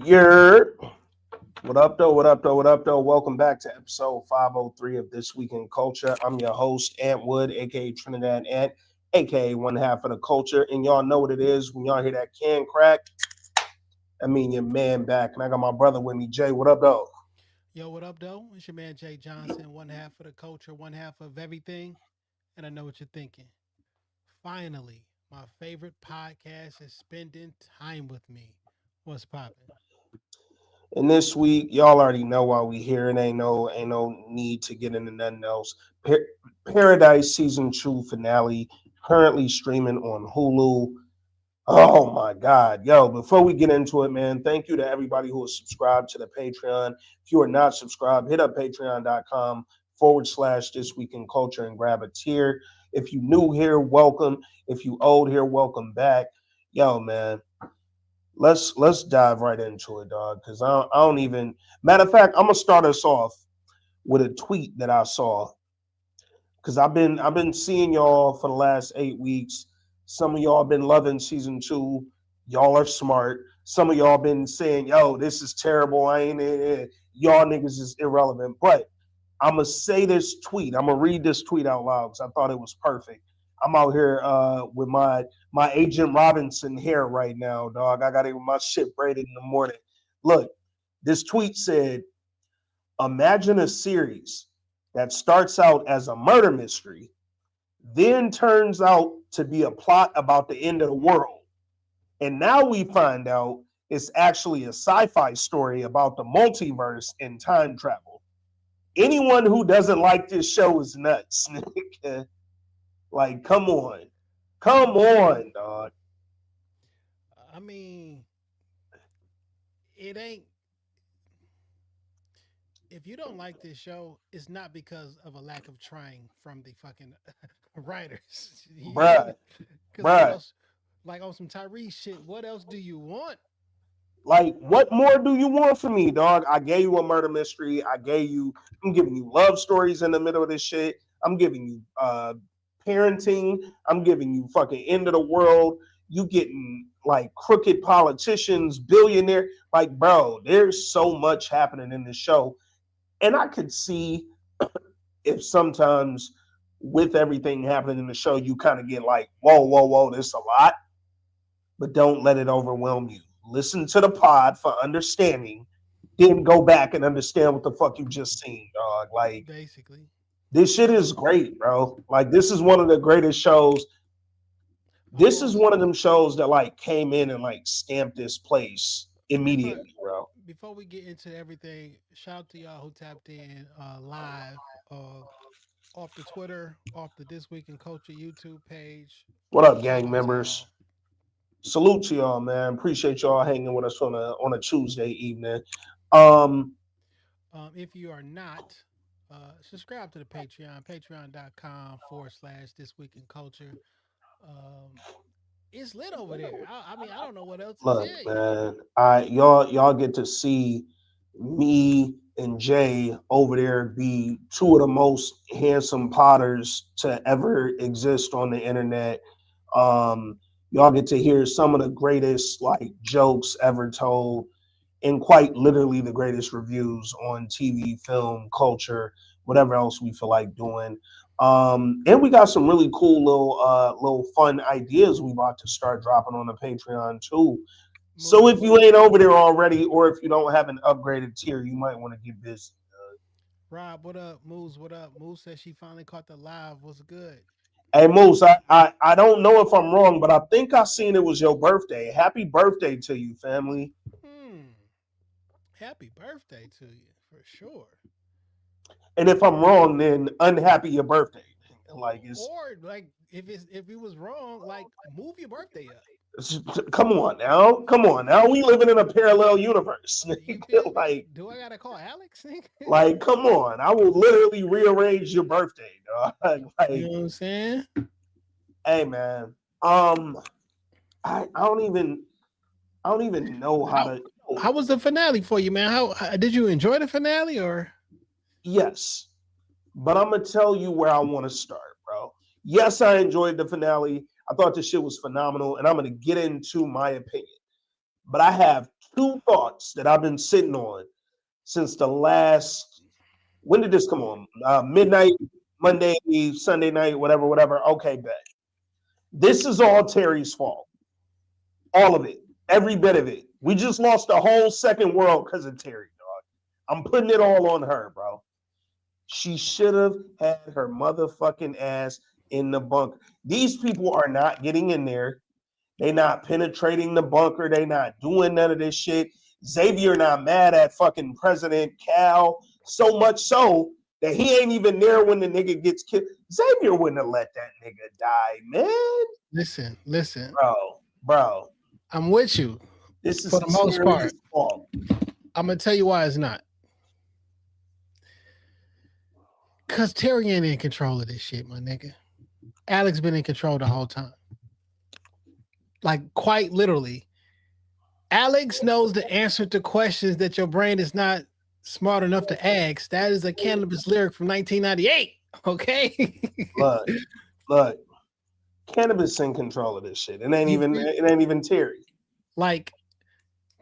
You're what up though? What up though? What up though? Welcome back to episode 503 of This Week in Culture. I'm your host, Ant Wood, aka Trinidad Ant, aka one half of the culture. And y'all know what it is when y'all hear that can crack. I mean your man back. And I got my brother with me, Jay. What up though? Yo, what up, though? It's your man Jay Johnson, one half of the culture, one half of everything. And I know what you're thinking. Finally, my favorite podcast is spending time with me. What's popping? And this week, y'all already know why we here, and ain't no need to get into nothing else. Paradise season 2 finale currently streaming on Hulu. Oh my God. Yo, before we get into it, man, thank you to everybody who is subscribed to the Patreon. If you are not subscribed, hit up patreon.com/, This Week in Culture and grab a tier. If you new here, welcome. If you old here, welcome back. Yo, man, let's dive right into it, dog. Because I don't even. Matter of fact, I'm gonna start us off with a tweet that I saw because I've been seeing y'all for the last 8 weeks. Some of y'all been loving season 2. Y'all are smart. Some of y'all been saying, "Yo, this is terrible. I ain't y'all niggas is irrelevant." But I'm gonna say this tweet. I'm gonna read this tweet out loud because I thought it was perfect. I'm out here with my Agent Robinson hair right now, dog. I got my shit braided in the morning. Look, this tweet said, "Imagine a series that starts out as a murder mystery, then turns out to be a plot about the end of the world. And now we find out it's actually a sci-fi story about the multiverse and time travel. Anyone who doesn't like this show is nuts." Like, come on. Come on, dog. I mean, it ain't. If you don't like this show, it's not because of a lack of trying from the fucking writers. Bruh, Because what bruh. else? Like on some Tyrese shit, what else do you want? Like, what more do you want from me, dog? I gave you a murder mystery. I'm giving you love stories in the middle of this shit. I'm giving you parenting. I'm giving you fucking end of the world. You getting like crooked politicians, billionaire. Like, bro, there's so much happening in this show. And I could see if sometimes with everything happening in the show, you kind of get like, whoa, whoa, whoa, this a lot, but don't let it overwhelm you. Listen to the pod for understanding, then go back and understand what the fuck you just seen, dog. Like, Basically. this shit is great, bro. Like, this is one of the greatest shows. This is Almost one of them shows that like came in and like stamped this place before immediately, bro. before we get into everything, shout out to y'all who tapped in live off the Twitter, off the This Week in Culture YouTube page. What up, Shout gang out to members? y'all. Salute to y'all, man. Appreciate y'all hanging with us on a Tuesday evening. Um, If you are not, subscribe to the Patreon, patreon.com/, This Week in Culture. Um, it's lit over there. I mean, I don't know what else to Look, tell you. man, I y'all get to see me and Jay over there be two of the most handsome potters to ever exist on the internet. Y'all get to hear some of the greatest like jokes ever told, and quite literally the greatest reviews on TV, film, culture, whatever else we feel like doing. And we got some really cool little fun ideas we about to start dropping on the Patreon too. So if Moves. you ain't over there already, or if you don't have an upgraded tier, you might want to get busy. Rob, what up? Moves, what up? Moves says she finally caught the live. Was good. Hey Moose, I don't know if I'm wrong, but I think I seen it was your birthday. Happy birthday to you, family. Hmm. Happy birthday to you for sure. And if I'm wrong, then unhappy your birthday. Like it's Or like if it was wrong, like move your birthday up. come on now. Come on now. We living in a parallel universe. You feel me? like, Do I gotta call Alex? come on. I will literally rearrange your birthday, dog. You Like, know what I'm saying? hey man. Um, I don't even know how How to. how was the finale for you, man? How did you enjoy the finale or Yes, but I'm gonna tell you where I want to start, bro. Yes, I enjoyed the finale. I thought this shit was phenomenal, and I'm gonna get into my opinion. but I have two thoughts that I've been sitting on since the last. When did this come on? Midnight, Monday, Sunday night, whatever, whatever. Okay, bet. This is all Terry's fault. All of it. Every bit of it. We just lost the whole second world because of Terry, dog. I'm putting it all on her, bro. She should have had her motherfucking ass in the bunker. These people are not getting in there. They not penetrating the bunker. They not doing none of this shit. Xavier not mad at fucking President Cal so much so that he ain't even there when the nigga gets killed. Xavier wouldn't have let that nigga die, man. Listen. Bro. I'm with you This is for the most part. fault. I'm gonna tell you why it's not. Cause Terry ain't in control of this shit, my nigga. Alex been in control the whole time. Like quite literally. Alex knows the answer to questions that your brain is not smart enough to ask. That is a Cannabis lyric from 1998. Okay. Look. Cannabis in control of this shit. It ain't even Terry. Like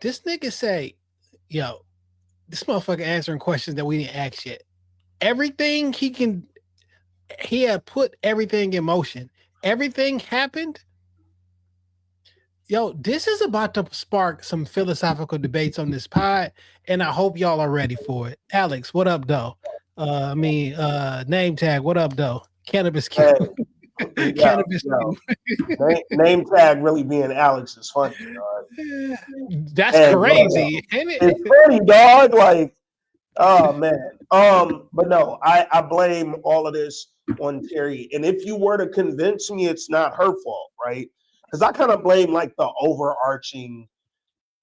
this nigga say, yo, this motherfucker answering questions that we didn't ask yet. Everything he had put everything in motion. Everything happened. Yo, this is about to spark some philosophical debates on this pod, and I hope y'all are ready for it. Alex, what up, though? Name tag, what up, though? Cannabis Q. Hey, Cannabis Q. Name tag really being Alex is funny, dog. That's crazy, ain't it? It's funny, dog. Like, oh man. But no, I blame all of this on Terry. And if you were to convince me it's not her fault, right? Because I kind of blame like the overarching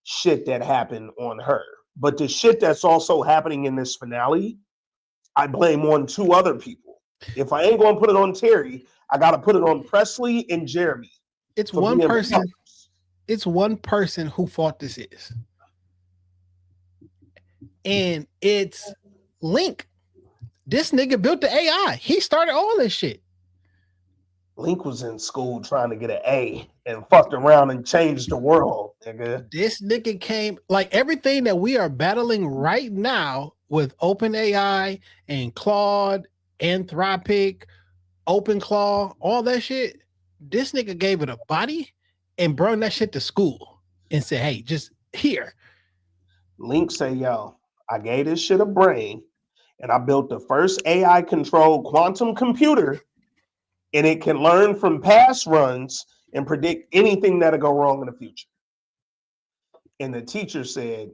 shit that happened on her. But the shit that's also happening in this finale, I blame on two other people. If I ain't going to put it on Terry, I got to put it on Presley and Jeremy. It's one person. It's one person who fought this is. And it's Link. This nigga built the AI. He started all this shit. Link was in school trying to get an A and fucked around and changed the world, nigga. This nigga came, like everything that we are battling right now with OpenAI and Claude, Anthropic, OpenClaw, all that shit. This nigga gave it a body and brought that shit to school and said, hey, just here. Link say, yo, I gave this shit a brain and I built the first AI controlled quantum computer. And it can learn from past runs and predict anything that'll go wrong in the future. And the teacher said,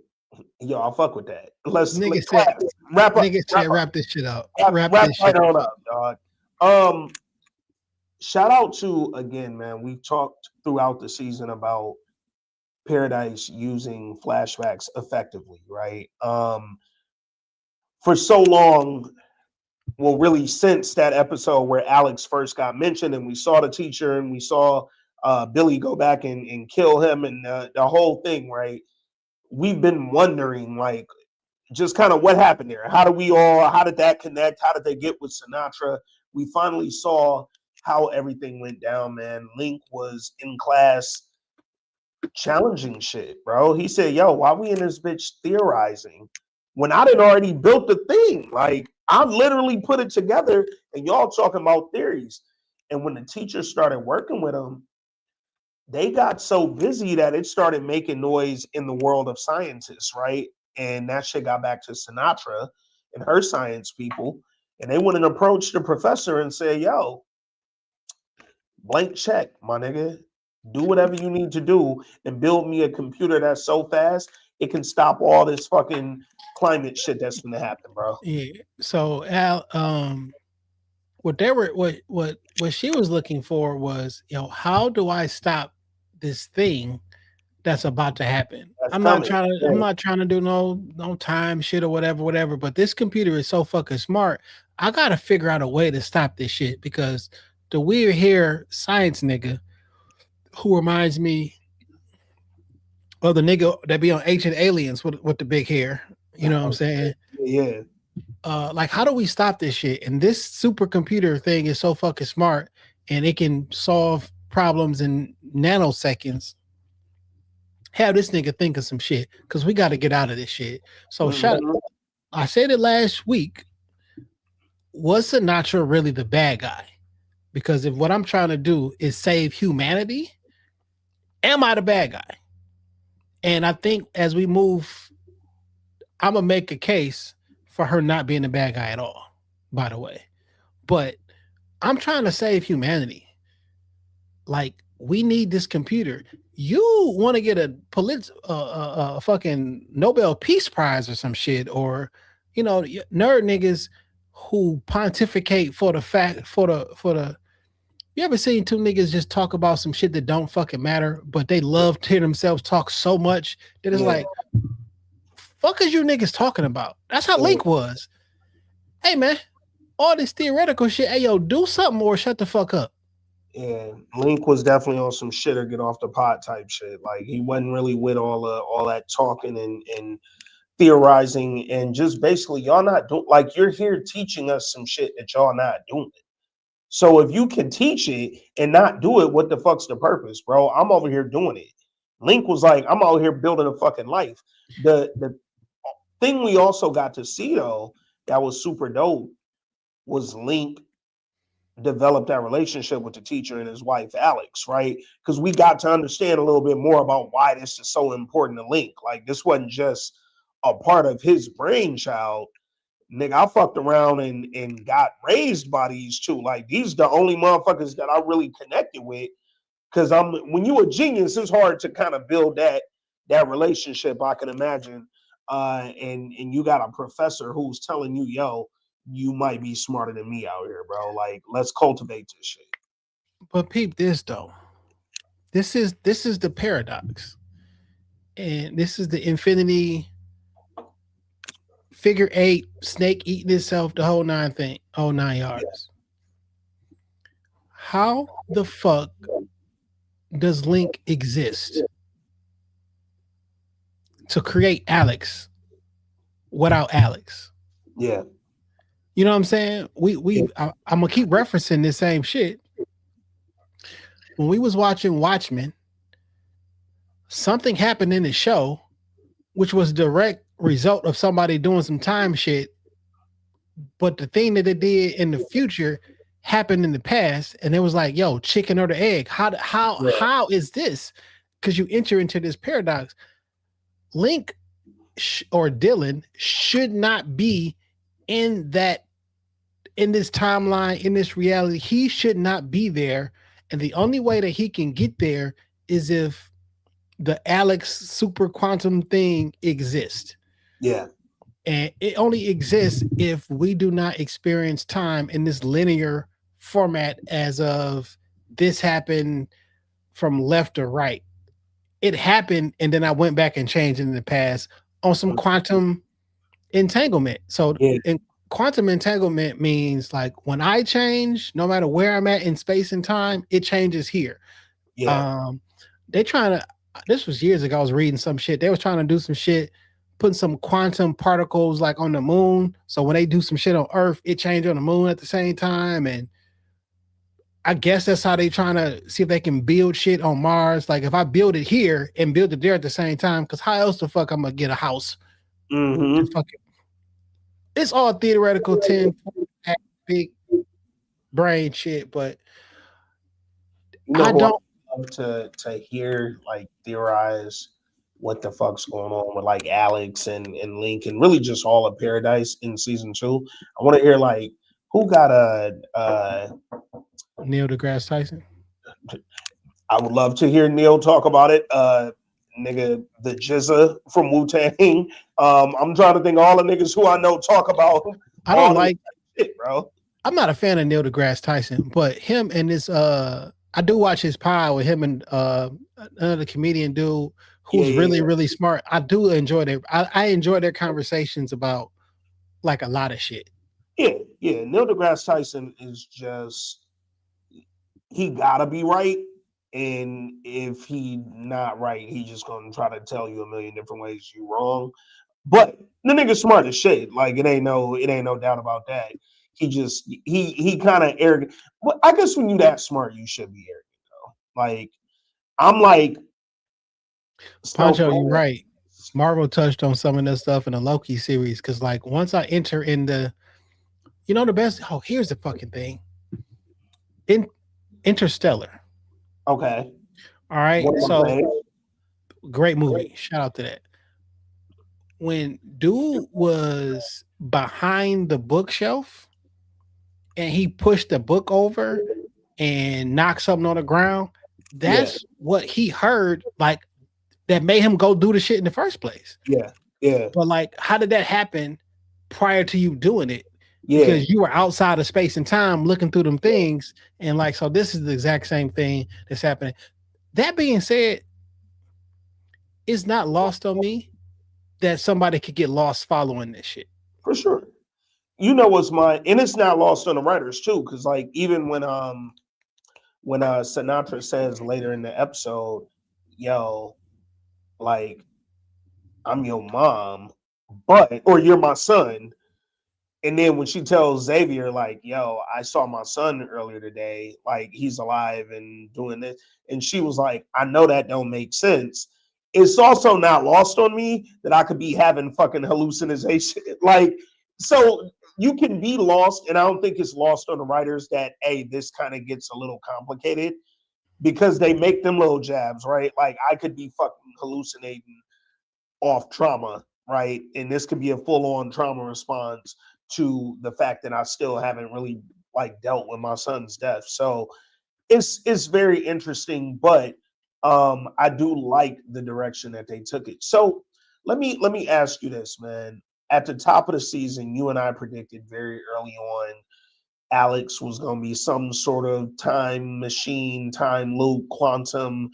yo, I'll fuck with that. Let's wrap this shit up. Wrap this shit up, dog. Shout out to, again, man, we've talked throughout the season about Paradise using flashbacks effectively, right? For so long, well, really since that episode where Alex first got mentioned and we saw the teacher and we saw Billy go back and kill him and the whole thing, right? We've been wondering, like, just kind of what happened there. How did that connect? How did they get with Sinatra? We finally saw how everything went down, man. Link was in class challenging shit, bro. He said, yo, why we in this bitch theorizing when I done already built the thing? Like, I literally put it together and y'all talking about theories. And when the teachers started working with them, they got so busy that it started making noise in the world of scientists, right? And that shit got back to Sinatra and her science people. And they went and approached the professor and said, yo, blank check, my nigga. Do whatever you need to do and build me a computer that's so fast it can stop all this fucking climate shit that's gonna happen, bro. Yeah. So Al, what she was looking for was, how do I stop this thing that's about to happen? I'm not trying to do no time shit or whatever. But this computer is so fucking smart. I gotta figure out a way to stop this shit because the weird hair science nigga who reminds me of the nigga that be on Ancient Aliens with the big hair. You know what I'm saying? Yeah. Like, how do we stop this shit? And this supercomputer thing is so fucking smart, and it can solve problems in nanoseconds. have this nigga think of some shit because we got to get out of this shit. So shut. Mhm. I said it last week. Was Sinatra really the bad guy? Because if what I'm trying to do is save humanity, am I the bad guy? And I think as we move, I'm gonna make a case for her not being the bad guy at all. By the way, but I'm trying to save humanity. Like we need this computer. You want to get a fucking Nobel Peace Prize or some shit, or nerd niggas who pontificate for the fact for the. You ever seen two niggas just talk about some shit that don't fucking matter, but they love to hear themselves talk so much that it's Yeah, like, fuck is you niggas talking about? That's how yeah, Link was. Hey man, all this theoretical shit. Hey yo, do something or shut the fuck up. yeah. Link was definitely on some shit or get off the pot type shit. Like he wasn't really with all that talking and theorizing and just basically y'all not doing like you're here teaching us some shit that y'all not doing. So if you can teach it and not do it, what the fuck's the purpose, bro? I'm over here doing it. Link was like, I'm out here building a fucking life. The thing we also got to see though that was super dope was Link developed that relationship with the teacher and his wife Alex, right? Because we got to understand a little bit more about why this is so important to Link. Like this wasn't just a part of his brainchild. Nigga, I fucked around and got raised by these two. Like these the only motherfuckers that I really connected with. Cause when you a genius, it's hard to kind of build that relationship, I can imagine. And you got a professor who's telling you, yo, you might be smarter than me out here, bro. Like, let's cultivate this shit. But peep this though. This is the paradox. And this is the infinity figure eight, snake eating itself, the whole 9 yards. How the fuck does Link exist to create Alex without Alex? Yeah, You know what I'm saying? yeah, I'm gonna keep referencing this same shit. When we was watching Watchmen, something happened in the show, which was a direct result of somebody doing some time shit. But the thing that they did in the future happened in the past, and it was like, yo, chicken or the egg? yeah, How is this? Because you enter into this paradox. Link or Dylan should not be in that in this timeline, in this reality. He should not be there. And the only way that he can get there is if the Alex super quantum thing exists. yeah, And it only exists if we do not experience time in this linear format as of this happened from left or right. It happened, and then I went back and changed in the past on some quantum entanglement. So, yeah, in quantum entanglement means like when I change, no matter where I'm at in space and time, it changes here. yeah, Um, they trying to. This was years ago. I was reading some shit. They was trying to do some shit, putting some quantum particles like on the moon. So when they do some shit on Earth, it change on the moon at the same time. And I guess that's how they trying to see if they can build shit on Mars. Like if I build it here and build it there at the same time, because how else the fuck I'm gonna get a house to mm-hmm. fucking it's all theoretical 10 big brain shit, but You know I who I don't love to hear like theorize what the fuck's going on with like Alex and Link and really just all of Paradise in season two. I want to hear like who got Neil deGrasse Tyson. I would love to hear Neil talk about it. Nigga, the Jizza from Wu Tang. I'm trying to think of all the niggas who I know talk about I don't all this like shit, bro. I'm not a fan of Neil deGrasse Tyson, but him and this I do watch his pod with him and another comedian dude Yeah, who's yeah, really, yeah. really smart. I do enjoy I enjoy their conversations about like a lot of shit. Yeah, yeah. Neil deGrasse Tyson is just he gotta be right. And if he not right, he just gonna try to tell you a million different ways you wrong. But the nigga smart as shit. Like it ain't no doubt about that. He kind of arrogant. But I guess when you that smart, you should be arrogant though. Like I'm like So Poncho, you're far, right. Marvel touched on some of this stuff in the Loki series because, like, once I enter in the, the best. Oh, here's the fucking thing. In Interstellar. okay. All right, One of my so faves. great movie. Shout out to that. When dude was behind the bookshelf and he pushed the book over and knocked something on the ground, Yeah, that's what he heard. Like that made him go do the shit in the first place. yeah, yeah, But like, how did that happen prior to you doing it? yeah, Because you were outside of space and time looking through them things, and like, so this is the exact same thing that's happening. That being said, it's not lost on me that somebody could get lost following this shit. for sure. You know what's my, and it's not lost on the writers too, because like even when Sinatra says later in the episode, yo, like I'm your mom, but or you're my son. And then when she tells Xavier, like, yo, I saw my son earlier today, like he's alive and doing this. And she was like, I know that don't make sense. It's also not lost on me that I could be having fucking hallucination. Like, so you can be lost, and I don't think it's lost on the writers that, hey, this kind of gets a little complicated because they make them little jabs, right? Like I could be fucking hallucinating off trauma, right? And this could be a full on trauma response to the fact that I still haven't really like dealt with my son's death. So it's very interesting, but I do like the direction that they took it. So let me ask you this, man. At the top of the season, you and I predicted very early on Alex was going to be some sort of time machine, time loop, quantum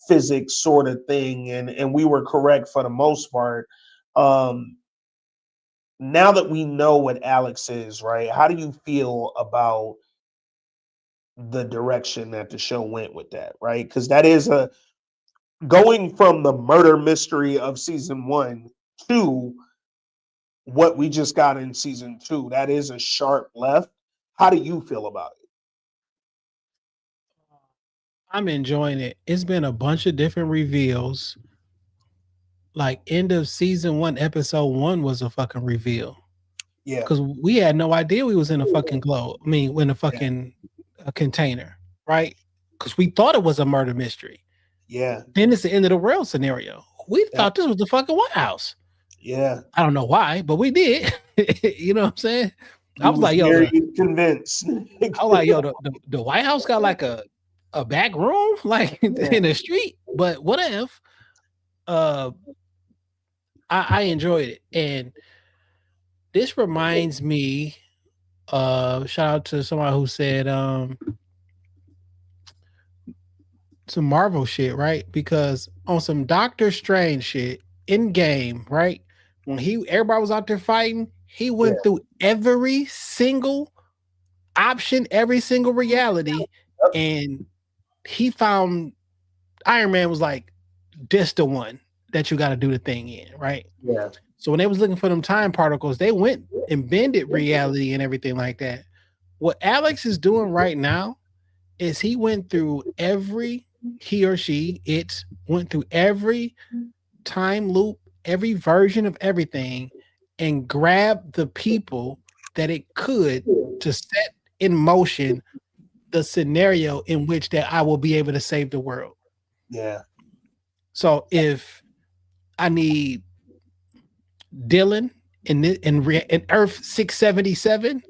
physics sort of thing, and we were correct for the most part. Um, Now that we know what Alex is, right? How do you feel about the direction that the show went with that, right? Because that is a going from the murder mystery of season one to what we just got in season two. That is a sharp left. How do you feel about it? I'm enjoying it. It's been a bunch of different reveals. Like end of season one, episode one was a fucking reveal Yeah, because we had no idea we was in a fucking globe. I mean, in a yeah, fucking a container, right? Because we thought it was a murder mystery. yeah, Then it's the end of the world scenario. We yeah, thought this was the fucking White House. yeah. I don't know why, but we did. You know what I'm saying? I You was was like, yo, very convinced. I was like, yo, the White House got like a back room, like Yeah, in the street. But what if? Uh, I enjoyed it, and this reminds me. Shout out to someone who said some Marvel shit, right? Because on some Doctor Strange shit in game, right? When he everybody was out there fighting, he yeah, went through every single option, every single reality, yep, and he found Iron Man was like, this the one that you got to do the thing in, right? yeah, So when they was looking for them time particles, they went and bended reality and everything like that. What Alex is doing right now is he went through every he or she it went through every time loop, every version of everything, and grabbed the people that it could to set in motion the scenario in which that I will be able to save the world. yeah, So if I need Dylan in Earth 677,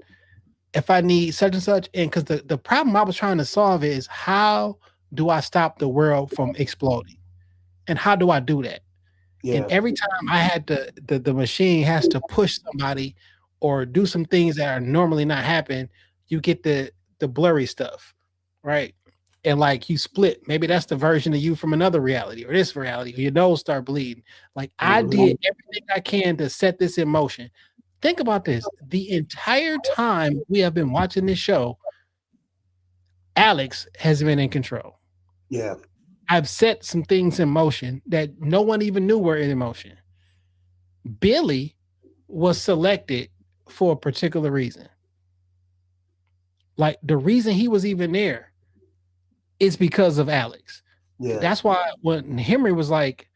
if I need such and such, and because the problem I was trying to solve is how do I stop the world from exploding? And how do I do that? And yeah, every time I had the machine has to push somebody or do some things that are normally not happen, you get the blurry stuff, right? And like you split, maybe that's the version of you from another reality or this reality, or your nose start bleeding. Like I mhm, did everything I can to set this in motion. Think about this. The entire time we have been watching this show, Alex has been in control. yeah, I've set some things in motion that no one even knew were in motion. Billy was selected for a particular reason. Like the reason he was even there is because of Alex. yeah, That's why when Henry was like,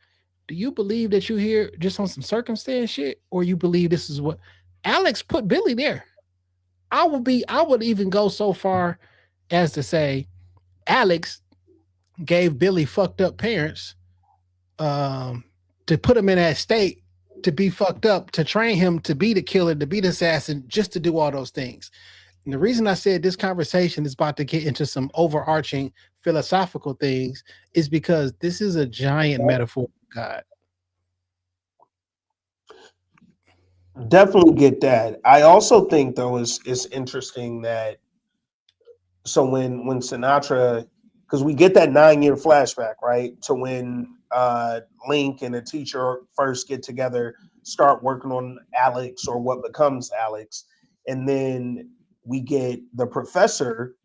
Do you believe that you here just on some circumstance shit, or you believe this is what Alex put Billy there? I would even go so far as to say Alex gave Billy fucked up parents um to put him in that state to be fucked up, to train him to be the killer, to be the assassin, just to do all those things. And the reason I said this conversation is about to get into some overarching philosophical things is because this is a giant metaphor for God. Definitely get that. I also think though it's interesting that so when Sinatra, because we get that 9 year flashback, right, to when Link and the teacher first get together, start working on Alex or what becomes Alex, and then we get the professor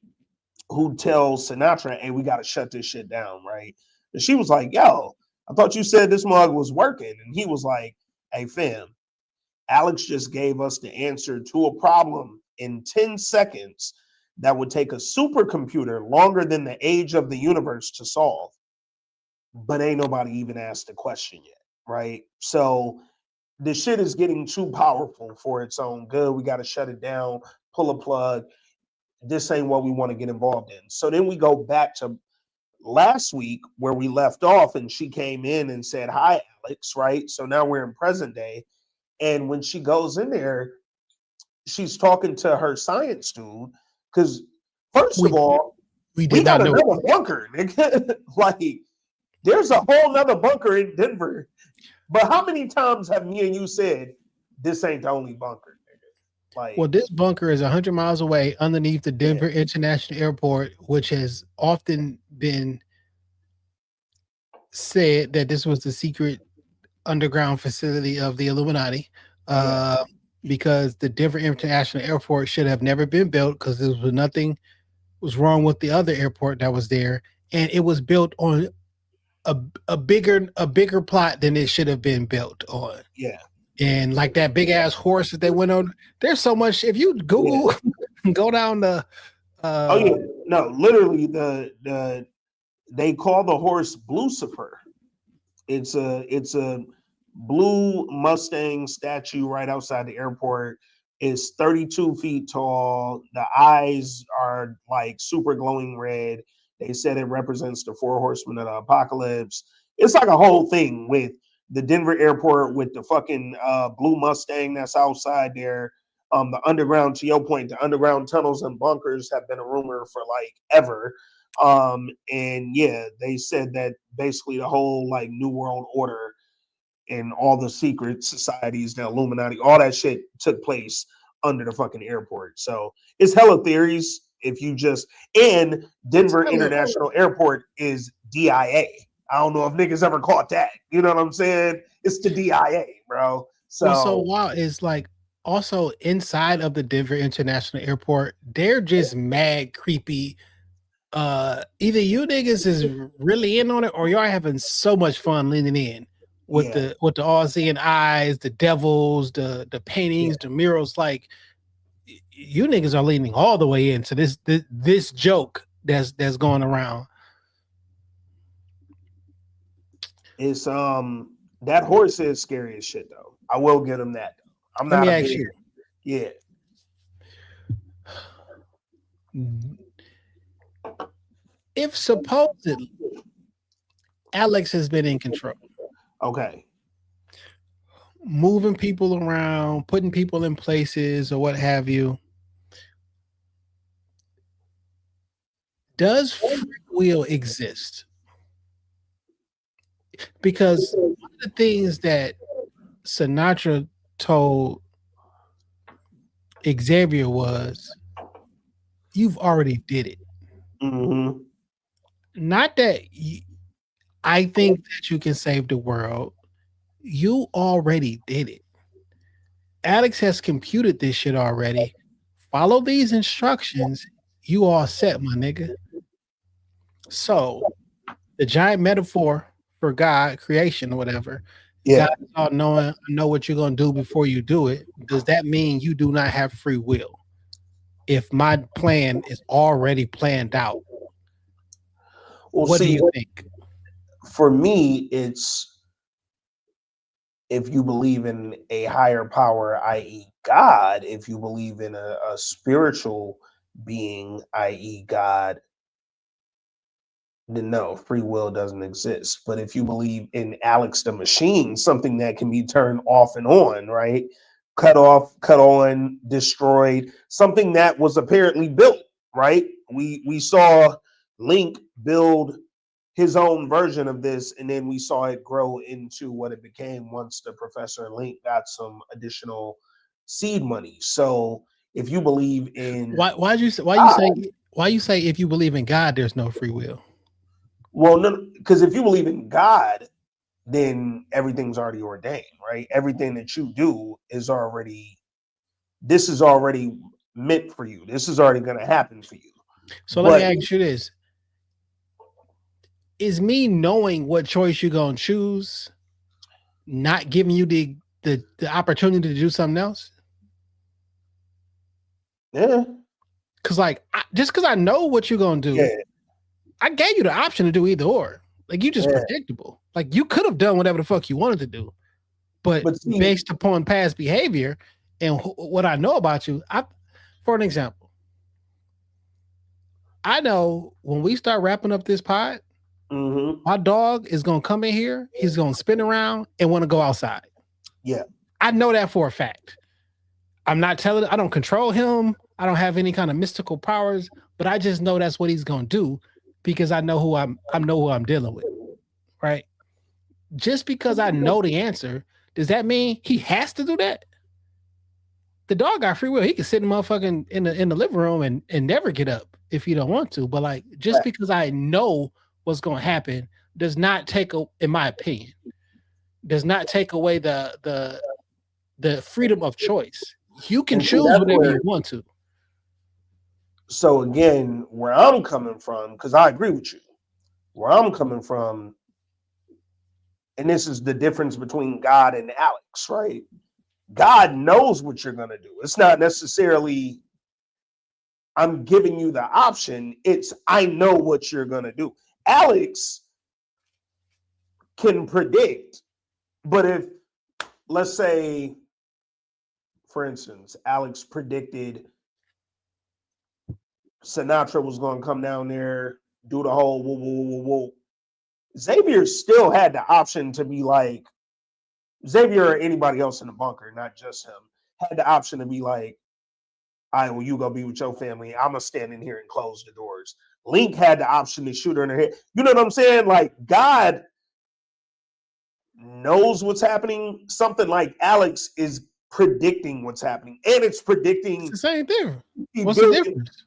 who tells Sinatra, "Hey, we got to shut this shit down," right? And she was like, "Yo, I thought you said this mug was working," and he was like, "Hey, fam, Alex just gave us the answer to a problem in 10 seconds that would take a supercomputer longer than the age of the universe to solve. But ain't nobody even asked the question yet, right? So the shit is getting too powerful for its own good. We got to shut it down, pull a plug. This ain't what we want to get involved in." So then we go back to last week where we left off, and she came in and said, "Hi, Alex," right? So now we're in present day. And when she goes in there, she's talking to her science dude because first of We all, we we did got not know. another bunker, nigga. Like there's a whole nother bunker in Denver. But how many times have me and you said this ain't the only bunker, nigga? Well, Like, this bunker is 100 miles away underneath the yeah, Denver International Airport, which has often been said that this was the secret underground facility of the Illuminati. yeah, Uh, because the Denver International Airport should have never been built because there was nothing was wrong with the other airport that was there, and it was built on a a bigger plot than it should have been built on. yeah, And like that big ass horse that they went on, there's so much. If you yeah. Google, go down the Oh yeah. uh No, literally they call the horse Lucifer. It's a blue Mustang statue right outside the airport. It's 32 feet tall. The eyes are like super glowing red. They said it represents the four horsemen of the apocalypse. It's like a whole thing with the Denver airport with the fucking blue Mustang that's outside there. The underground, to your point, the underground tunnels and bunkers have been a rumor for like ever. And yeah, they said that basically the whole like New World Order and all the secret societies, the Illuminati, all that shit took place under the fucking airport. So it's hella theories. If you just and it's Denver hella, International Airport is DIA. I don't know if niggas ever caught that. You know what I'm saying? It's the DIA, bro. what's so So wild is like also inside of the Denver International Airport, they're just mad creepy. Either you niggas is really in on it or y'all having so much fun leaning in yeah, with the all seeing eyes, the devils, the yeah. paintings, the murals. Like you niggas are leaning all the way into this joke that's going around. It's that horse is scary as shit though. I will get him that. I'm Let not me a ask big you, yeah. if supposedly Alex has been in control, Okay. moving people around, putting people in places or what have you, does free will exist? Because one of the things that Sinatra told Xavier was, "You've already did it." Mm-hmm. Not that I think that you can save the world. You already did it. Alex has computed this shit already. Follow these instructions. You all set, my nigga. So the giant metaphor for God, creation, or whatever. God Yeah. is all knowing. I know what you're gonna do before you do it. Does that mean you do not have free will? If my plan is already planned out, Well, what do see, you think? for me, it's if you believe in a higher power, i.e., God, if you believe in a spiritual being, i.e., God, then no, free will doesn't exist. But if you believe in Alex the machine, something that can be turned off and on, right? Cut off, cut on, destroyed, something that was apparently built, right? We saw Link build his own version of this, and then we saw it grow into what it became once the Professor and Link got some additional seed money. So if you believe in Why you say if you believe in God there's no free will? well, no, because if you believe in God, then everything's already ordained, right? Everything that you do is already, this is already meant for you. This is already going to happen for you. So let me But ask you this. Is me knowing what choice you're gonna choose not giving you the opportunity to do something else? yeah, Cause like just cause I know what you're gonna do, yeah, I gave you the option to do either or. Like you just yeah. predictable. Like you could have done whatever the fuck you wanted to do, but But see, based upon past behavior and what I know about you, for an example, I know when we start wrapping up this pod, mm-hmm, my dog is gonna come in here, he's gonna spin around and want to go outside. yeah. I know that for a fact. I'm not telling, I don't control him. I don't have any kind of mystical powers, but I just know that's what he's gonna do because I know who I'm dealing with, right? Just because I know the answer, does that mean he has to do that? The dog got free will. He can sit in motherfucking in the living room and never get up if he don't want to. But like just Right. because I know what's gonna happen does not take in my opinion, does not take away the freedom of choice. You can And see, choose that's whatever where, you want to. so again, where I'm coming from, because I agree with you, where I'm coming from, and this is the difference between God and Alex, right? God knows what you're going to do. It's not necessarily I'm giving you the option. It's I know what you're going to do. Alex can predict, but if, let's say, for instance, Alex predicted Sinatra was going to come down there, do the whole whoa, whoa, whoa, whoa. Xavier still had the option to be like, Xavier or anybody else in the bunker, not just him, had the option to be like, all right, well, you go be with your family. I'm gonna stand in here and close the doors. Link had the option to shoot her in her head. You know what I'm saying? Like God knows what's happening. Something like Alex is predicting what's happening, and it's It's the predicting same thing. What's the building. difference?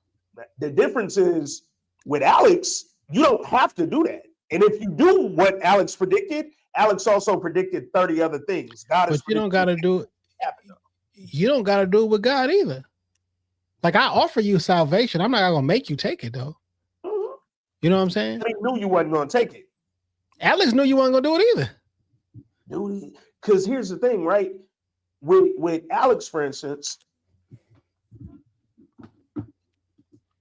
The difference is with Alex, you don't have to do that. And if you do what Alex predicted, Alex also predicted 30 other things. God is But you don't predicting gotta do it. happen. You don't gotta do it with God either. Like I offer you salvation. I'm not gonna make you take it though. Mhm. You know what I'm saying? He knew you wasn't going to take it, Alex knew you weren't gonna do it either. dude. Because here's the thing, right? With Alex, for instance,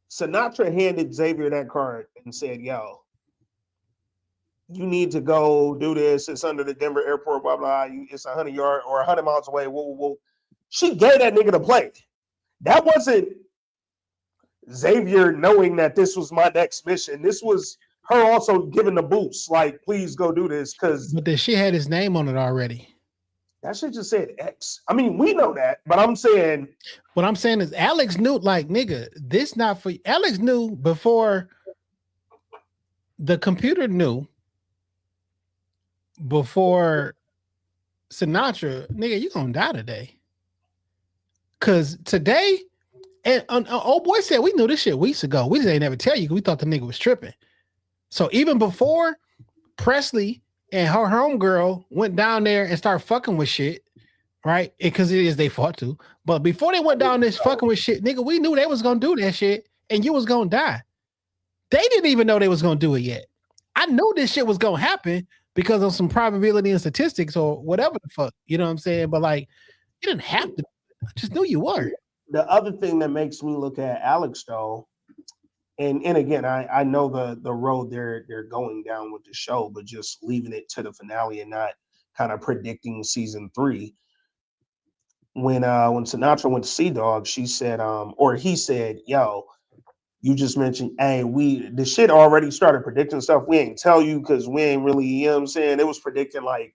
Sinatra handed Xavier that card and said, "Yo, you need to go do this. It's under the Denver airport, blah blah. It's 100 yards or 100 miles away. Whoa, whoa, whoa." She gave that nigga the play. That wasn't Xavier knowing that this was my next mission. This was her also giving the boost, like, please go do this, because But then she had his name on it already. that shit just said X. I mean, we know that, but I'm saying, What I'm saying is Alex knew, like, nigga, this not for Alex knew before the computer knew, before Sinatra, nigga, you gonna die today. Cause today, and old boy said we knew this shit weeks ago. We just ain't never tell you because we thought the nigga was tripping. So even before Presley and her homegirl went down there and started fucking with shit, right? Because it is they fought too. But before they went down this fucking with shit, nigga, we knew they was gonna do that shit and you was gonna die. They didn't even know they was gonna do it yet. I knew this shit was gonna happen because of some probability and statistics or whatever the fuck. You know what I'm saying? But like, you didn't have to. I just knew you were. the other thing that makes me look at Alex though, and again, I know the road they're going down with the show, but just leaving it to the finale and not kind of predicting season 3. When Sinatra went to see Dog, she said, or he said, "Yo, you just mentioned, hey, we the shit already started predicting stuff. We ain't tell you because we ain't really, you know what I'm saying? It was predicting like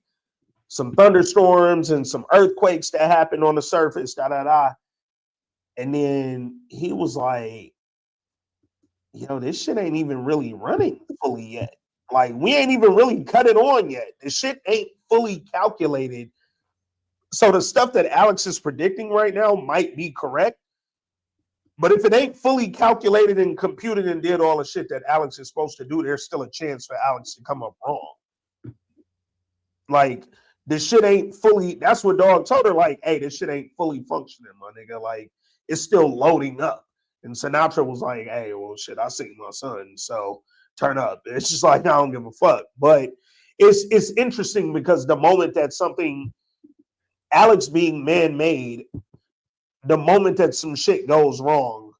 some thunderstorms and some earthquakes that happened on the surface, da da da." And then he was like, this shit ain't even really running fully yet. Like, we ain't even really cut it on yet. The shit ain't fully calculated. So the stuff that Alex is predicting right now might be correct. But if it ain't fully calculated and computed and did all the shit that Alex is supposed to do, there's still a chance for Alex to come up wrong. Like, this shit ain't fully, that's what Dog told her, like, hey, this shit ain't fully functioning, my nigga. Like, it's still loading up. And Sinatra was like, hey, well, shit, I seen my son, so turn up. It's just like, I don't give a fuck. But it's interesting because the moment that something, Alex being man-made, the moment that some shit goes wrong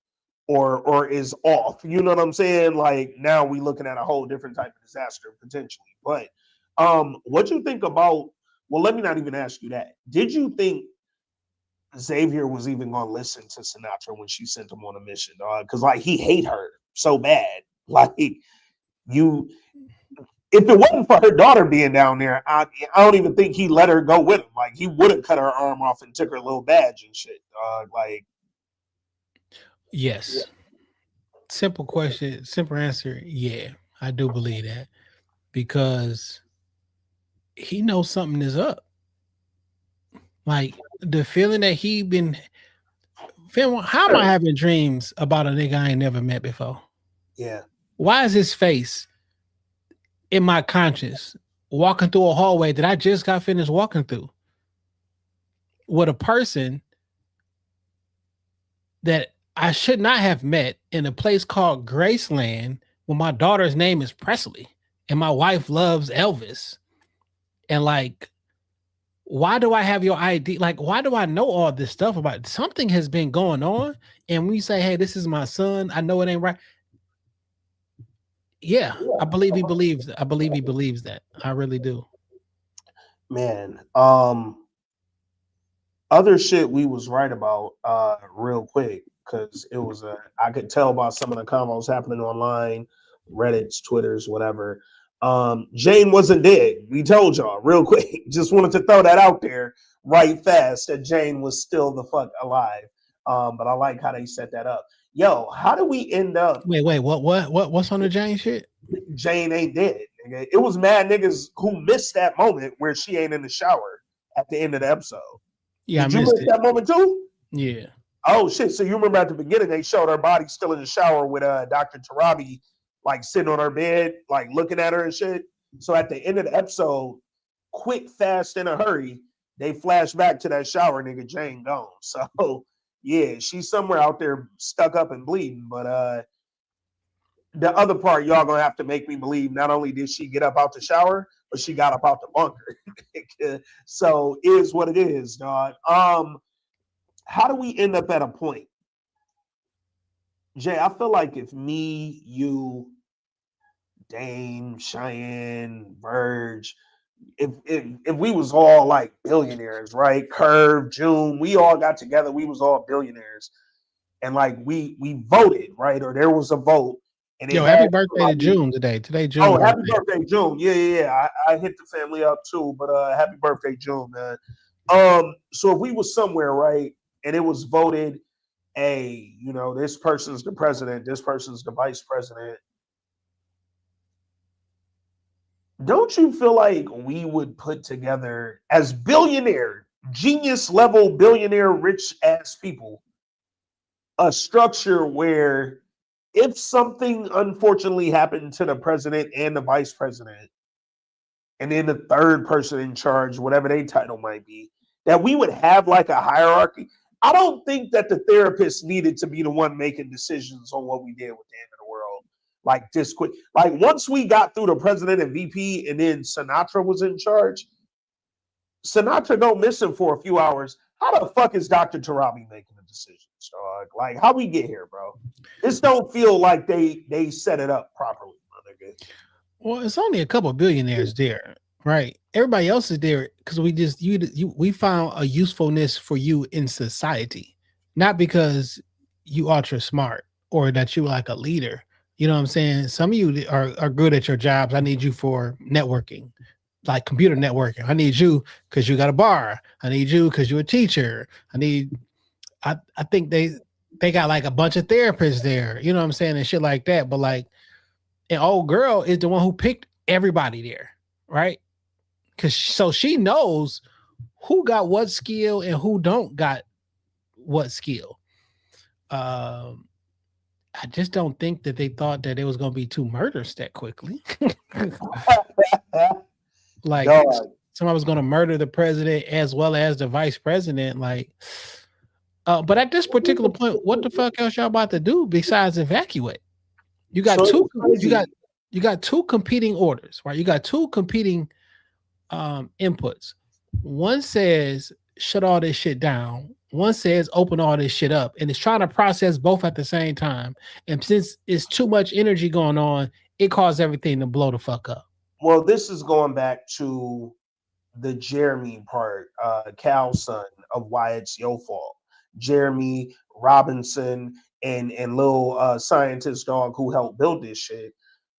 or is off, you know what I'm saying? Like, now we looking at a whole different type of disaster potentially. But what you think about, well, let me not even ask you that. Did you think Xavier was even going to listen to Sinatra when she sent him on a mission, dog? Because, like, he hate her so bad. Like, you, if it wasn't for her daughter being down there, I don't even think he let her go with him. Like, he would have cut her arm off and took her little badge and shit, dog. Like, Yes. Simple question, simple answer. Yeah, I do believe that because he knows something is up. Like the feeling that he been, how am I having dreams about a nigga I ain't never met before? yeah. Why is his face in my conscious walking through a hallway that I just got finished walking through with a person that I should not have met in a place called Graceland when my daughter's name is Presley and my wife loves Elvis? And like, why do I have your ID? Like, why do I know all this stuff about it? Something has been going on? And when you say, hey, this is my son, I know it ain't right. Yeah, I believe he believes. I believe he believes that. I really do. Man, other shit we was right about real quick because it was I could tell by some of the convos happening online, Reddit's, Twitter's, whatever. Jane wasn't dead. We told y'all real quick. Just wanted to throw that out there right fast that Jane was still the fuck alive. But I like how they set that up. Yo, how do we end up? Wait, what's on the Jane shit? Jane ain't dead. Nigga. It was mad niggas who missed that moment where she ain't in the shower at the end of the episode. Yeah, Did I you missed miss it. that moment too? Yeah. Oh shit! So you remember at the beginning they showed her body still in the shower with Doctor Torabi like sitting on her bed, like looking at her and shit. So at the end of the episode, quick, fast, in a hurry, they flash back to that shower, nigga. Jane gone. So yeah, she's somewhere out there stuck up and bleeding. But the other part, y'all gonna have to make me believe. Not only did she get up out the shower, but she got up out the bunker. So is what it is, dog. How do we end up at a point? Jay, I feel like if me, you, Dame, Cheyenne, Verge, if we was all like billionaires, right? Curve, June, we all got together, we was all billionaires. And like we voted, right? Or there was a vote. And it Yo, had happy birthday to June today. Today, June oh, happy birthday. birthday, June. Yeah. I hit the family up too, but happy birthday, June, man. So if we was somewhere, right, and it was voted, hey, this person's the president, this person's the vice president. Don't you feel like we would put together as billionaire, genius level billionaire, rich ass people, a structure where if something unfortunately happened to the president and the vice president, and then the third person in charge, whatever their title might be, that we would have like a hierarchy? I don't think that the therapist needed to be the one making decisions on what we did with the end of the world. Like this quick. Like once we got through the president and VP and then Sinatra was in charge, Sinatra go missing for a few hours. How the fuck is Doctor Torabi making the decisions, dog? Like how we get here, bro? This don't feel like they set it up properly, my nigga. Well, it's only a couple billionaires there, right? Everybody else is there because we found a usefulness for you in society, not because you ultra smart or that you like a leader. You know what I'm saying? Some of you are good at your jobs. I need you for networking, like computer networking. I need you because you got a bar. I need you because you're a teacher. I think they got like a bunch of therapists there. You know what I'm saying, and shit like that. But like an old girl is the one who picked everybody there, right? Because so she knows who got what skill and who don't got what skill. Um, I just don't think that they thought that it was going to be two murders that quickly. Like Dog. somebody was going to murder the president as well as the vice president. Like, but at this particular point, what the fuck else y'all about to do besides evacuate? You got So two. it's You got crazy. you got two competing orders, right? You got two competing inputs. One says shut all this shit down. One says open all this shit up, and it's trying to process both at the same time. And since it's too much energy going on, it caused everything to blow the fuck up. Well, this is going back to the Jeremy part, Cal's son, of why it's your fault. Jeremy Robinson and little scientist dog who helped build this shit.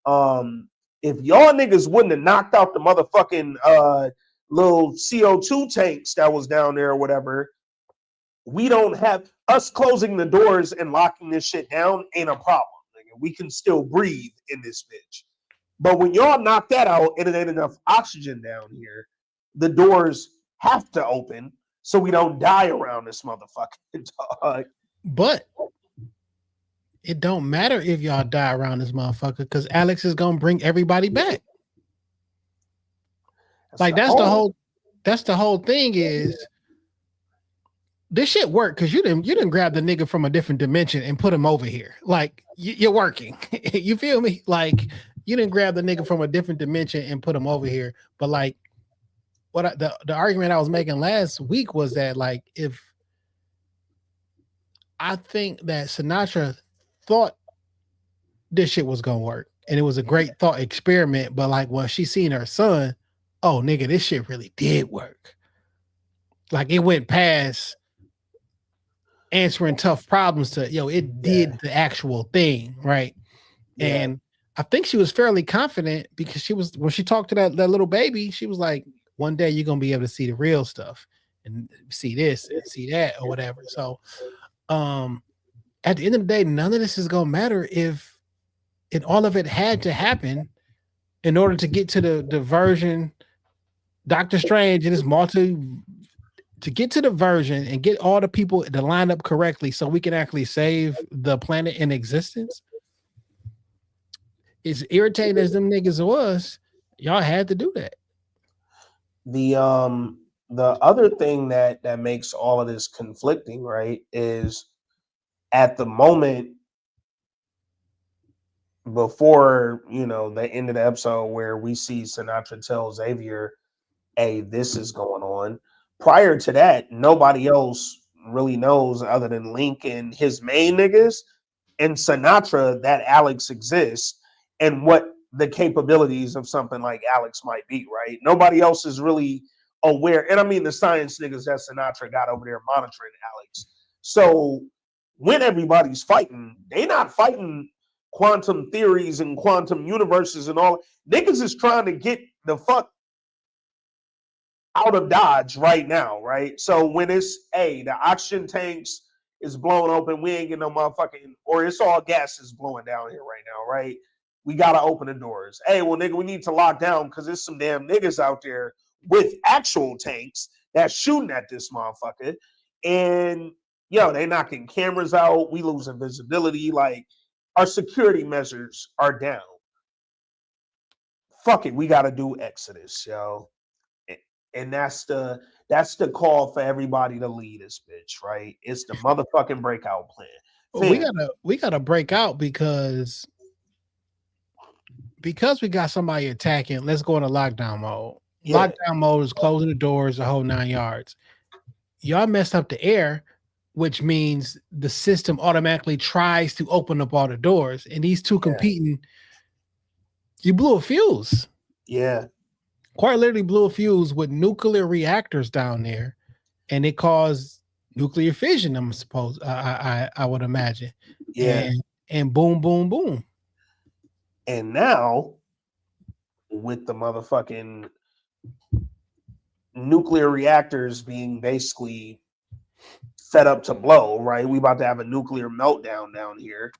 Um, if y'all niggas wouldn't have knocked out the motherfucking little CO2 tanks that was down there or whatever, we don't have us closing the doors and locking this shit down ain't a problem. Nigga. We can still breathe in this bitch. But when y'all knock that out and it ain't enough oxygen down here, the doors have to open so we don't die around this motherfucking dog. But it don't matter if y'all die around this motherfucker because Alex is gonna bring everybody back. That's Like the whole. that's the whole thing is this shit worked because you didn't grab the nigga from a different dimension and put him over here. Like you're working. You feel me? Like you didn't grab the nigga from a different dimension and put him over here. But like the argument I was making last week was that like if I think that Sinatra thought this shit was gonna work and it was a great thought experiment, but like when she seen her son, oh nigga, this shit really did work. Like it went past answering tough problems to it Yeah, did the actual thing, right? yeah, And I think she was fairly confident because she was when she talked to that little baby, she was like, one day you're gonna be able to see the real stuff and see this and see that or whatever. So um at the end of the day, none of this is gonna matter if and all of it had to happen in order to get to the version Doctor Strange and his multi to get to the version and get all the people to line up correctly so we can actually save the planet in existence. It's irritating as them niggas was. Y'all had to do that. the other thing that makes all of this conflicting, right, is at the moment before the end of the episode where we see Sinatra tell Xavier, "Hey, this is going on." Prior to that, nobody else really knows other than Link and his main niggas and Sinatra that Alex exists and what the capabilities of something like Alex might be, right? Nobody else is really aware. And I mean the science niggas that Sinatra got over there monitoring Alex. So when everybody's fighting, they not fighting quantum theories and quantum universes and all. Niggas is trying to get the fuck out of Dodge right now, right? So when it's the oxygen tanks is blowing open, we ain't getting no motherfucking, or it's all gases blowing down here right now, right? We gotta open the doors. Hey, well, nigga, we need to lock down because there's some damn niggas out there with actual tanks that's shooting at this motherfucker, and they knocking cameras out. We losing visibility. Like our security measures are down. Fuck it, we gotta do Exodus, yo. And that's the call for everybody to lead this bitch, right? It's the motherfucking breakout plan. Well, we Fam, gotta break out because we got somebody attacking. Let's go into lockdown mode. yeah, Lockdown mode is closing the doors, the whole 9 yards. Y'all messed up the air, which means the system automatically tries to open up all the doors. And these two yeah, competing, you blew a fuse. yeah. quite literally blew a fuse with nuclear reactors down there, and it caused nuclear fission. I'm supposed I would imagine, Yeah. and boom, boom, boom. And now with the motherfucking nuclear reactors being basically set up to blow, right? We about to have a nuclear meltdown down here.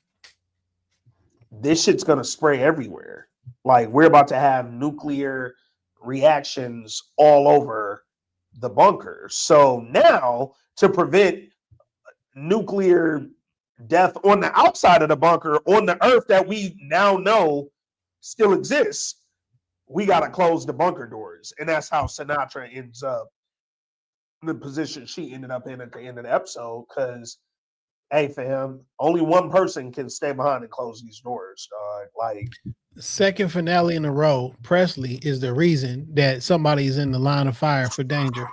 This shit's gonna spray everywhere. Like we're about to have nuclear reactions all over the bunker. So now to prevent nuclear death on the outside of the bunker on the earth that we now know still exists, we got to close the bunker doors. And that's how Sinatra ends up in the position she ended up in at the end of the episode. Because, hey, fam, only one person can stay behind and close these doors, dog. Like, Second finale in a row, Presley is the reason that somebody's in the line of fire for danger.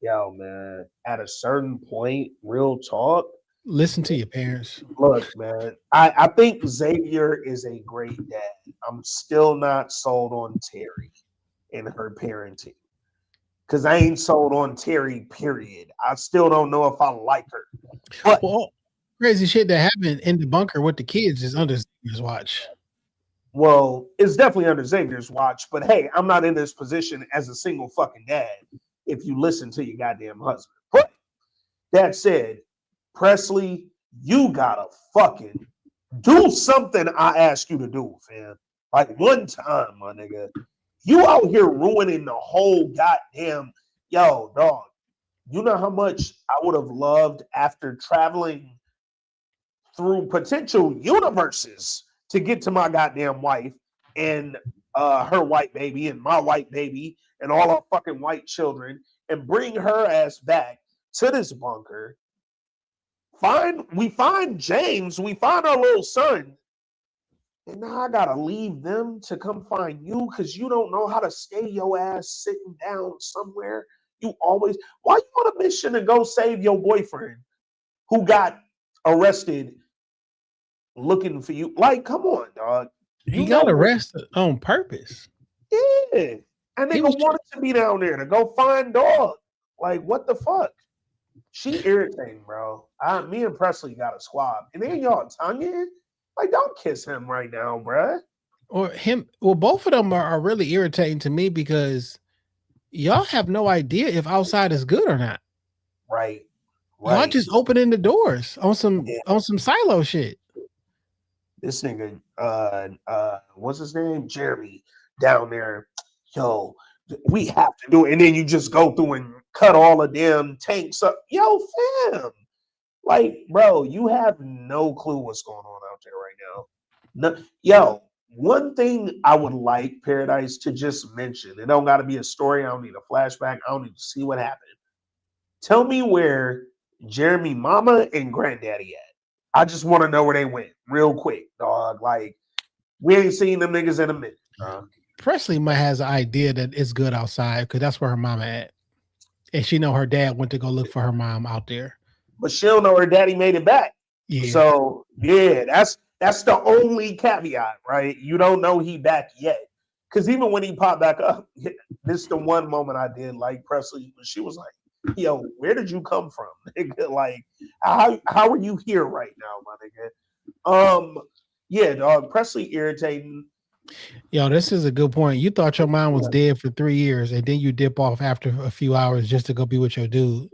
yo, man, at a certain point, real talk, Listen to your parents. look, man, I think Xavier is a great dad. I'm still not sold on Terry and her parenting. Because I ain't sold on Terry, period. I still don't know if I like her. But Well, crazy shit that happened in the bunker with the kids is under Xavier's watch. well, it's definitely under Xavier's watch. But hey, I'm not in this position as a single fucking dad if you listen to your goddamn husband. But that said, Presley, you gotta fucking do something I asked you to do, fam. Like one time, my nigga. You out here ruining the whole goddamn yo, dog. You know how much I would have loved after traveling through potential universes to get to my goddamn wife and her white baby and my white baby and all our fucking white children and bring her ass back to this bunker. We find James, we find our little son, and now I gotta leave them to come find you because you don't know how to stay your ass sitting down somewhere. You always, why you on a mission to go save your boyfriend who got arrested looking for you? Like, come on, dog. He got arrested on purpose. Yeah. And they wanted to be down there to go find dog. Like, what the fuck? She irritating, bro. Me and Presley got a squab. And then y'all tonguing? Like, don't kiss him right now, bruh. Or him. Well, both of them are really irritating to me because y'all have no idea if outside is good or not. Right. Y'all just opening the doors on some silo shit. This nigga, what's his name? Jeremy down there. Yo, we have to do it. And then you just go through and cut all of them tanks up. Yo, fam. Like, bro, you have no clue what's going on out there right now. No, yo, one thing I would like Paradise to just mention, it don't got to be a story. I don't need a flashback. I don't need to see what happened. Tell me where Jeremy mama and granddaddy at. I just want to know where they went real quick, dog. Like, we ain't seen them niggas in a minute. Presley might has an idea that it's good outside because that's where her mama at. And she know her dad went to go look for her mom out there. But she don't know her daddy made it back. Yeah. So, yeah, that's the only caveat, right? You don't know he back yet. Because even when he popped back up, this is the one moment I did like Presley. She was like, yo, where did you come from? Nigga? Like, how are you here right now, my nigga? Yeah, dog, Presley irritating. Yo, this is a good point. You thought your mom was dead for 3 years, and then you dip off after a few hours just to go be with your dude.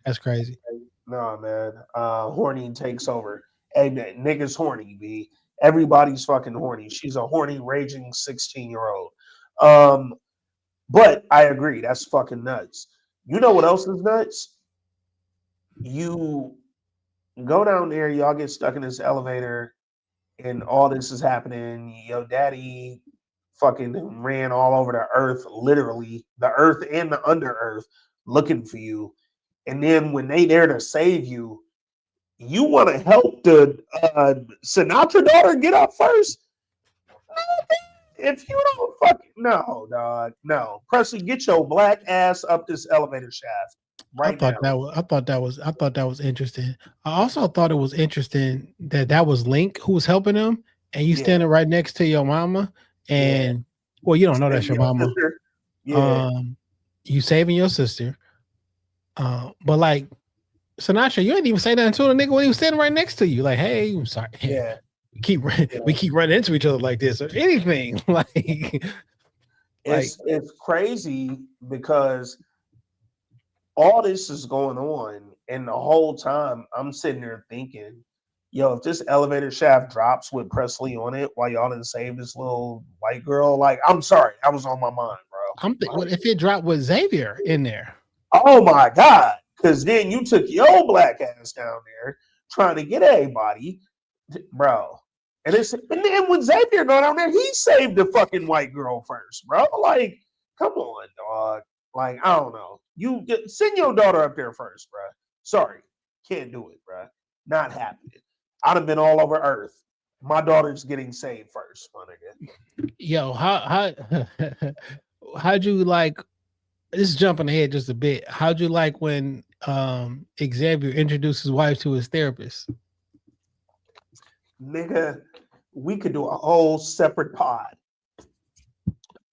That's crazy. Nah, man. Horny takes over. Hey, man, niggas horny, B. Everybody's fucking horny. She's a horny, raging 16-year-old. But I agree. That's fucking nuts. You know what else is nuts? You go down there, y'all get stuck in this elevator, and all this is happening. Your daddy fucking ran all over the earth, literally, the earth and the under earth, looking for you. And then when they there to save you, you want to help the Sinatra daughter get up first? If you don't fucking no, dog, no. Presley, get your black ass up this elevator shaft right now. I thought that was interesting. I also thought it was interesting that was Link who was helping him, and you standing right next to your mama, and Well, you don't know that's Saving your your mama. sister. Yeah, Um, you saving your sister. But like Sinatra, you ain't even say nothing to the nigga when he was standing right next to you. Like, hey, I'm sorry. yeah, We yeah. keep running into each other like this or anything. Like It's crazy because all this is going on, and the whole time I'm sitting there thinking, yo, if this elevator shaft drops with Presley on it while y'all didn't save this little white girl, like, I'm sorry, that was on my mind, bro. what Like, if it dropped with Xavier in there? oh my God. Because then you took your black ass down there trying to get everybody, bro. And then when Xavier go down there, he saved the fucking white girl first, bro. Like, come on, dog. Like, I don't know. Send your daughter up there first, bro. Sorry, can't do it, bro. Not happening. I'd have been all over Earth. My daughter's getting saved first, my nigga. Yo, how'd you like this is jumping ahead just a bit. How'd you like when Xavier introduced his wife to his therapist? Nigga, we could do a whole separate pod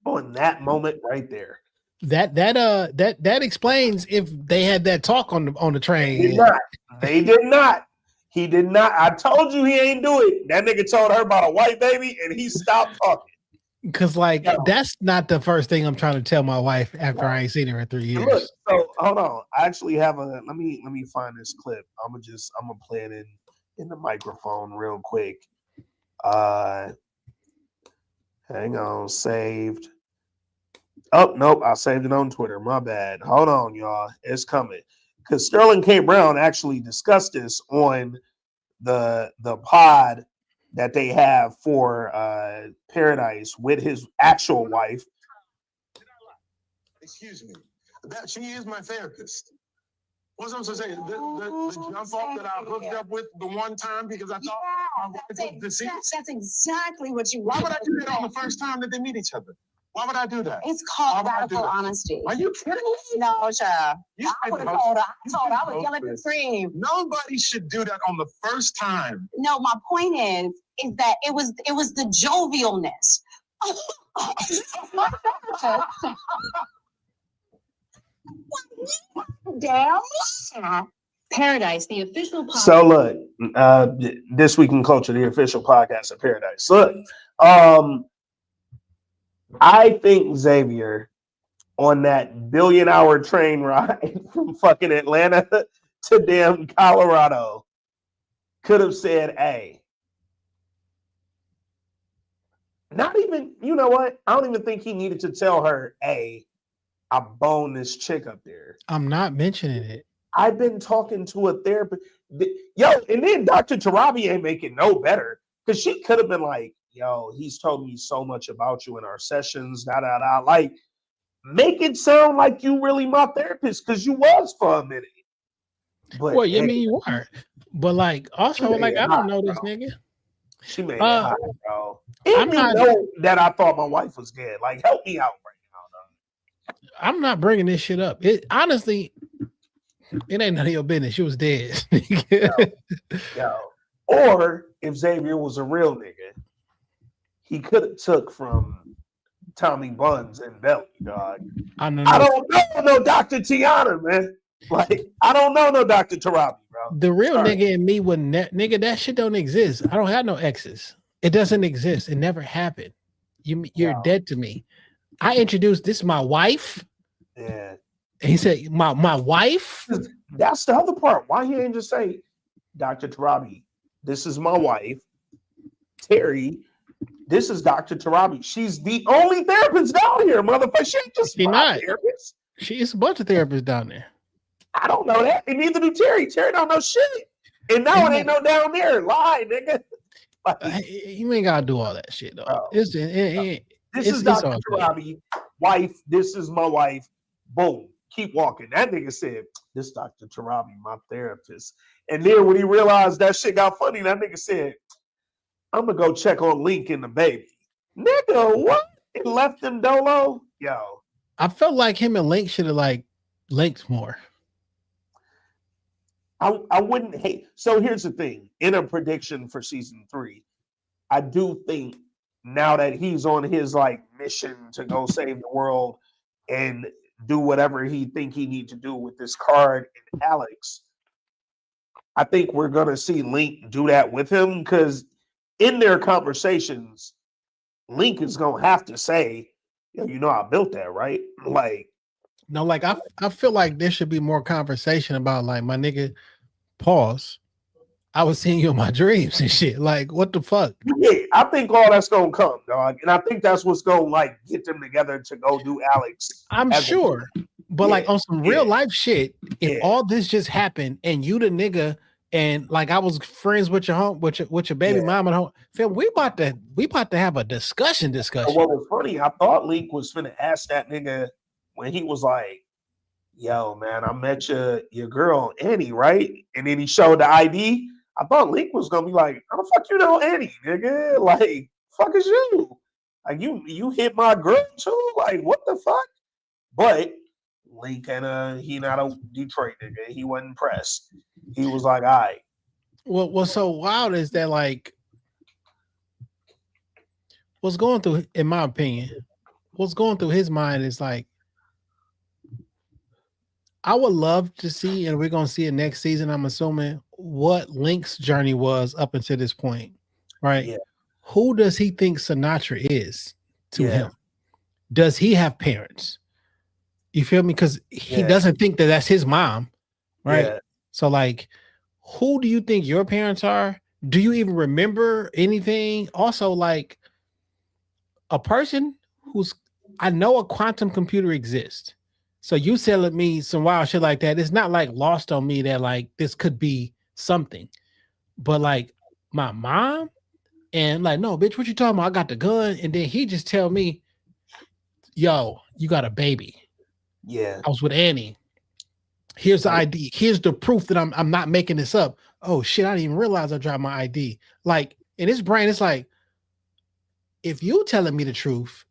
on that moment right there. That explains if they had that talk on the They did train. not. They did not. He did not. I told you he ain't do it. That nigga told her about a white baby and he stopped talking. Because like Yo, that's not the first thing I'm trying to tell my wife after I ain't seen her in 3 and look, years. so hold on. I actually have a let me find this clip. I'm gonna play it in the microphone real quick. Uh hang on, saved. Oh nope, I saved it on Twitter. My bad. Hold on, y'all. It's coming. Because Sterling K. Brown actually discussed this on the pod that they have for Paradise with his actual wife. Excuse me. That she is my therapist. What's I'm supposed to say? The jump off that I hooked up with the one time because I thought my wife was deceased. That's exactly what you Why want. would I do that on the first time that they meet each other? Why would I do that? It's called Why would I do radical that? honesty. Are you kidding me? No, child. You I would spent have most- told her. you I spent would yell at the most- scream. Nobody should do that on the first time. No, my point is that it was the jovialness. Damn. Paradise, the official podcast. So look, this week in culture, the official podcast of Paradise. Look, I think Xavier on that billion-hour train ride from fucking Atlanta to damn Colorado could have said, "Hey." Not even, you know what? I don't even think he needed to tell her, "Hey, I boned this chick up there." I'm not mentioning it. I've been talking to a therapist. Yo, and then Doctor Torabi ain't making no better because she could have been like, "Yo, he's told me so much about you in our sessions, da da da." Like, make it sound like you really my therapist because you was for a minute. But Well, you hey, mean you are, but like also she made like it I don't hot, know this bro. nigga. She made it Uh, hot, bro. And I'm you not. know that I thought my wife was dead. Like, help me out right now, dog. I'm not bringing this shit up. It honestly, it ain't none of your business. She was dead. Yo. Or if Xavier was a real nigga, he could have took from Tommy Buns and Belly, dog. I don't I know. don't know no Dr. Tiana, man. Like, I don't know no Dr. Torabi, bro. The real Sorry. nigga in me wouldn't. Nigga, that shit don't exist. I don't have no exes. It doesn't exist. It never happened. You're Wow. dead to me. I introduced this my wife. Yeah. And he said, my wife. That's the other part. Why he ain't just say, Dr. Torabi, this is my wife, Terry. This is Dr. Torabi. She's the only therapist down here, motherfucker. She ain't just She my not. therapist. She's a bunch of therapists down there. I don't know that. And neither do Terry. Terry don't know shit. And now it ain't no down there. Lie, nigga. Like, You ain't gotta do all that shit though. Bro. This is Dr. Torabi, wife. This is my wife. Boom. Keep walking. That nigga said, "This Dr. Torabi, my therapist." And then when he realized that shit got funny, that nigga said, "I'm gonna go check on Link and the baby." Nigga, what? And left him dolo? Yo. I felt like him and Link should have like linked more. I wouldn't hate. So here's the thing. In a prediction for season 3, I do think now that he's on his like mission to go save the world and do whatever he think he need to do with this card and Alex, I think we're gonna see Link do that with him because in their conversations, Link is gonna have to say, "Yo, you know I built that, right?" Like, No, like I feel like there should be more conversation about like my nigga. Pause. I was seeing you in my dreams and shit. Like, what the fuck? yeah, I think all that's gonna come, dog, and I think that's what's gonna like get them together to go do Alex. I'm sure, but like on some real life shit, if all this just happened and you the nigga and like I was friends with your home with your baby mom at home, Phil, we about to have a discussion. What was funny, I thought Link was finna ask that nigga when he was like, "Yo, man, I met your girl Annie, right?" And then he showed the ID. I thought Link was gonna be like, "How the fuck you know Annie, nigga? Like, fuck is you? Like, you hit my girl too? Like, what the fuck?" But Link and he not a Detroit nigga. He wasn't pressed. He was like, "All right." What's so wild is that like what's going through, in my opinion, what's going through his mind is like, I would love to see, and we're gonna see it next season, I'm assuming, what Link's journey was up until this point, right? Yeah. Who does he think Sinatra is to him? Does he have parents? You feel me? Because he doesn't think that that's his mom, right? Yeah. So, like, who do you think your parents are? Do you even remember anything? Also, like, a person who's, I know a quantum computer exists. So you telling me some wild shit like that, it's not like lost on me that like this could be something. But like my mom and like, no, bitch, what you talking about? I got the gun. And then he just tell me, yo, you got a baby. Yeah. I was with Annie. Here's the ID. Here's the proof that I'm not making this up. Oh shit, I didn't even realize I dropped my ID. Like in his brain, it's like, if you telling me the truth,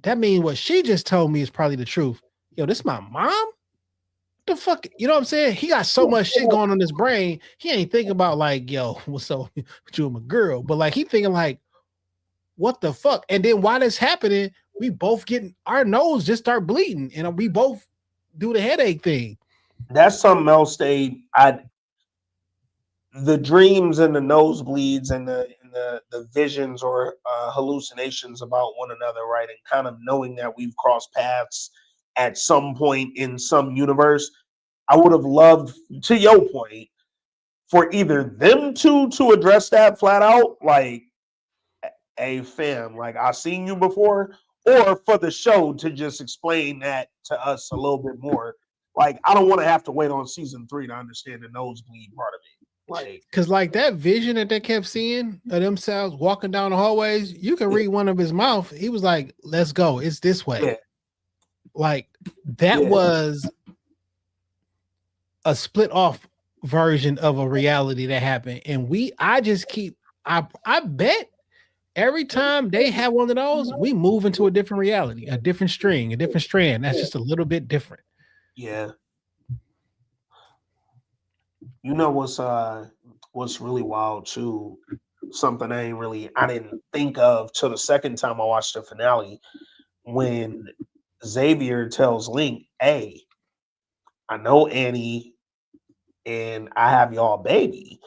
that means what she just told me is probably the truth. Yo, this my mom? What the fuck? You know what I'm saying? He got so much shit going on in his brain. He ain't thinking about like, yo, what's up with you and my girl? But like he thinking like, what the fuck? And then while this happening, we both getting our nose just start bleeding. And we both do the headache thing. That's something else the dreams and the nosebleeds and the visions or hallucinations about one another, right? And kind of knowing that we've crossed paths at some point in some universe. I would have loved, to your point, for either them to address that flat out, like, "Hey fam, like I seen you before," or for the show to just explain that to us a little bit more. Like, I don't want to have to wait on season 3 to understand the nosebleed part of it. Like, because like that vision that they kept seeing of themselves walking down the hallways, you can read one of his mouth. He was like, "Let's go. It's this way." Yeah. Like that was a split off version of a reality that happened. And I bet every time they have one of those, we move into a different reality, a different string, a different strand. That's just a little bit different. Yeah. You know what's really wild too? Something I didn't think of till the second time I watched the finale, when Xavier tells Link, "Hey, I know Annie and I have y'all baby."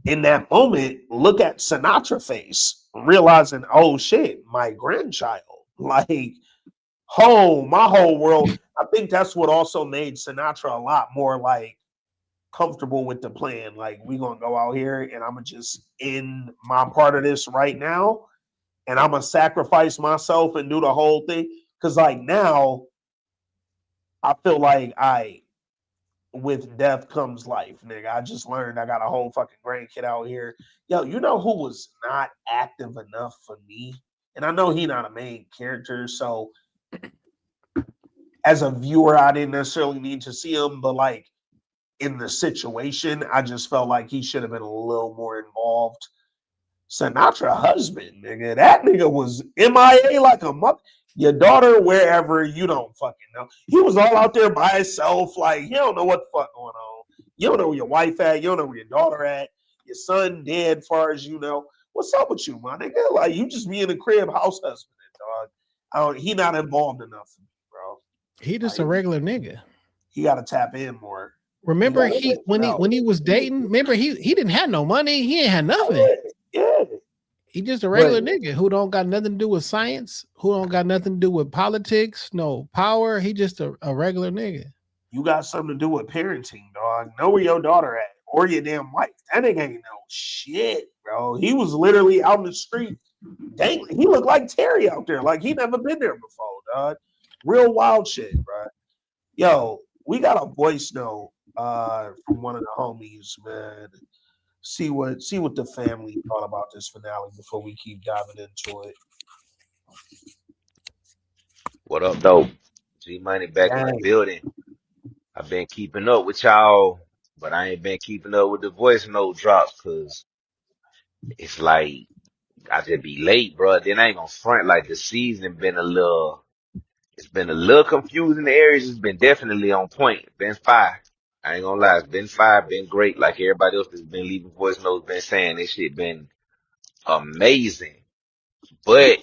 In that moment, look at Sinatra face, realizing, "Oh shit, my grandchild." Like, my whole world. I think that's what also made Sinatra a lot more like comfortable with the plan. Like, we gonna go out here and I'm gonna just end my part of this right now, and I'm gonna sacrifice myself and do the whole thing. Cause like now, I feel like with death comes life, nigga. I just learned I got a whole fucking grandkid out here. Yo, you know who was not active enough for me? And I know he not a main character, so as a viewer, I didn't necessarily need to see him, but like in the situation, I just felt like he should have been a little more involved. Sinatra husband, nigga. That nigga was MIA like a mother. Your daughter, wherever, you don't fucking know. He was all out there by himself. Like, you don't know what the fuck going on. You don't know where your wife at. You don't know where your daughter at. Your son dead, far as you know. What's up with you, my nigga? Like you just be in the crib house husband, dog. He not involved enough for me, bro. He just a Like, regular nigga. he got to tap in more. He Remember got to when he was dating, remember he didn't have no money, he ain't had nothing. yeah. He just a But regular nigga who don't got nothing to do with science, who don't got nothing to do with politics, no power. He just a regular nigga. you got something to do with parenting, dog. Know where your daughter at or your damn wife. That nigga ain't no shit, bro. He was literally out in the street. Dang, he looked like Terry out there. Like he never been there before, dog. Real wild shit, bro. Yo, we got a voice note from one of the homies, man. See what the family thought about this finale before we keep diving into it. What up, though? G Money back in the Dang. building. I've been keeping up with y'all, but I ain't been keeping up with the voice note drops because it's like I just be late, bro. Then I ain't gonna front like the season been it's been a little confusing. The areas it's been definitely on point. Been fire. I ain't gonna lie, it's been fire, been great. Like everybody else that's been leaving voice notes, been saying this shit been amazing. But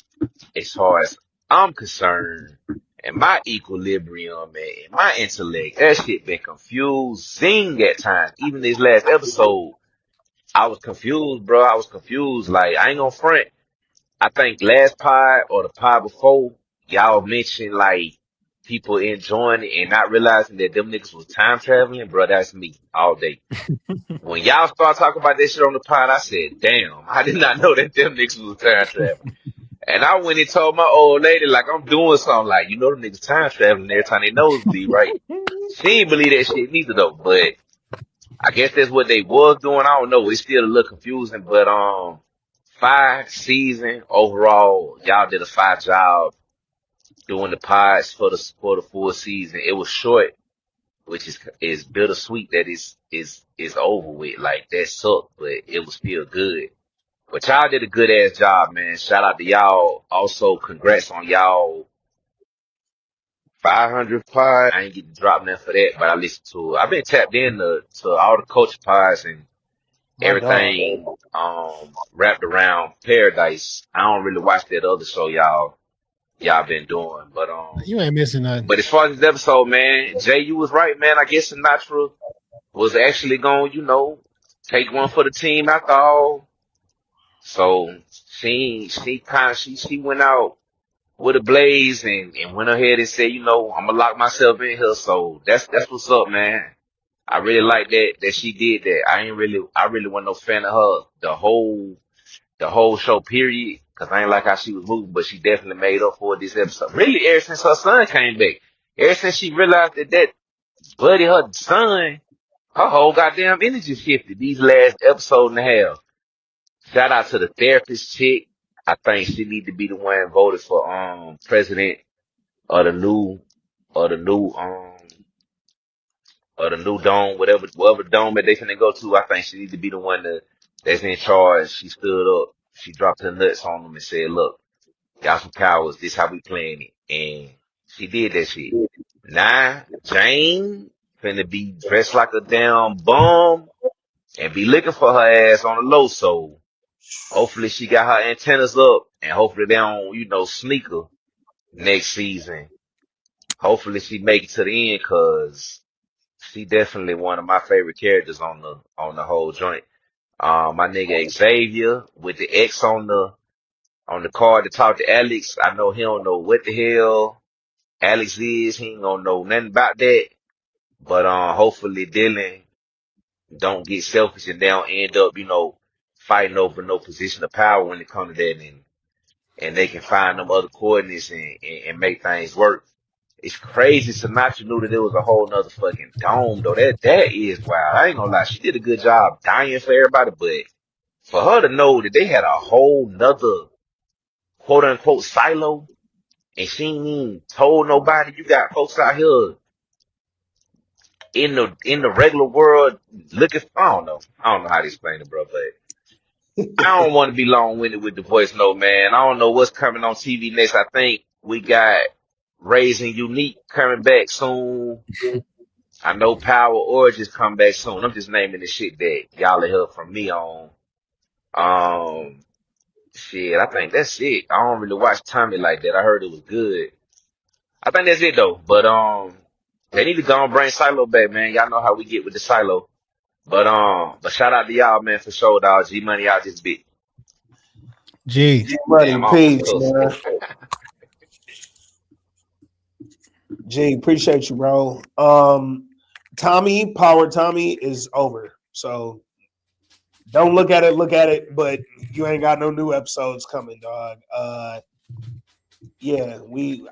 as far as I'm concerned, and my equilibrium and my intellect, that shit been confusing at times. Even this last episode, I was confused, bro. I was confused. Like, I ain't gonna front. I think last pod or the pod before, y'all mentioned like people enjoying it and not realizing that them niggas was time traveling, bro. That's me all day. When y'all start talking about that shit on the pod, I said, damn, I did not know that them niggas was time traveling. And I went and told my old lady, like, I'm doing something, like, you know, them niggas time traveling every time they nosebleed, right? She didn't believe that shit neither, though, but I guess that's what they was doing. I don't know. It's still a little confusing, but, 5 season overall, y'all did a 5 job doing the pods for the full season. It was short, which is bittersweet that is over with. Like, that sucked, but it was still good. But y'all did a good ass job, man. Shout out to y'all. Also, congrats on y'all 500 pod. I ain't get to drop nothing for that, but I listened to it. I've been tapped in to all the culture pods and My dog. everything wrapped around Paradise. I don't really watch that other show y'all been doing, You ain't missing nothing. but as far as this episode, man, Jay, you was right, man. I guess Sinatra was actually going, take one for the team after all. So she went out with a blaze and went ahead and said, I'm gonna lock myself in here. So that's what's up, man. I really like that she did that. I really wasn't no fan of her the whole show period. Cause I ain't like how she was moving, but she definitely made up for it this episode. Really, ever since her son came back, ever since she realized that buddy, her son, her whole goddamn energy shifted these last episode and a half. Shout out to the therapist chick. I think she need to be the one voted for president of the new of the new of the new dome, whatever dome that they finna go to. I think she need to be the one that's in charge. She stood up, she dropped her nuts on them and said, "Look, y'all some cowards. This how we playing it." And she did that shit. Now Jane finna be dressed like a damn bum and be looking for her ass on the low. So hopefully she got her antennas up and hopefully they don't, sneak her next season. Hopefully she make it to the end cause she definitely one of my favorite characters on the whole joint. My nigga Xavier with the X on the card to talk to Alex. I know he don't know what the hell Alex is. He ain't gonna know nothing about that. But hopefully Dylan don't get selfish and they don't end up, fighting over no position of power when it comes to that and they can find them other coordinates and make things work. It's crazy. Sinatra knew that there was a whole nother fucking dome though. That is wild. I ain't gonna lie. She did a good job dying for everybody, but for her to know that they had a whole nother quote unquote silo and she ain't even told nobody, you got folks out here in the regular world looking I don't know. I don't know how to explain it, bro, but I don't want to be long winded with the voice note, man. I don't know what's coming on TV next. I think we got Raising Unique coming back soon. I know Power Origins come back soon. I'm just naming the shit that y'all have heard from me on. Shit, I think that's it. I don't really watch Tommy like that. I heard it was good. I think that's it though. But they need to go and bring Silo back, man. Y'all know how we get with the Silo. But shout out to y'all, man, for sure, dog. G Money out this bit. G. Buddy, Damn, I'm peace, close. man. G, appreciate you, bro. Power Tommy is over. So don't look at it, but you ain't got no new episodes coming, dog. Yeah,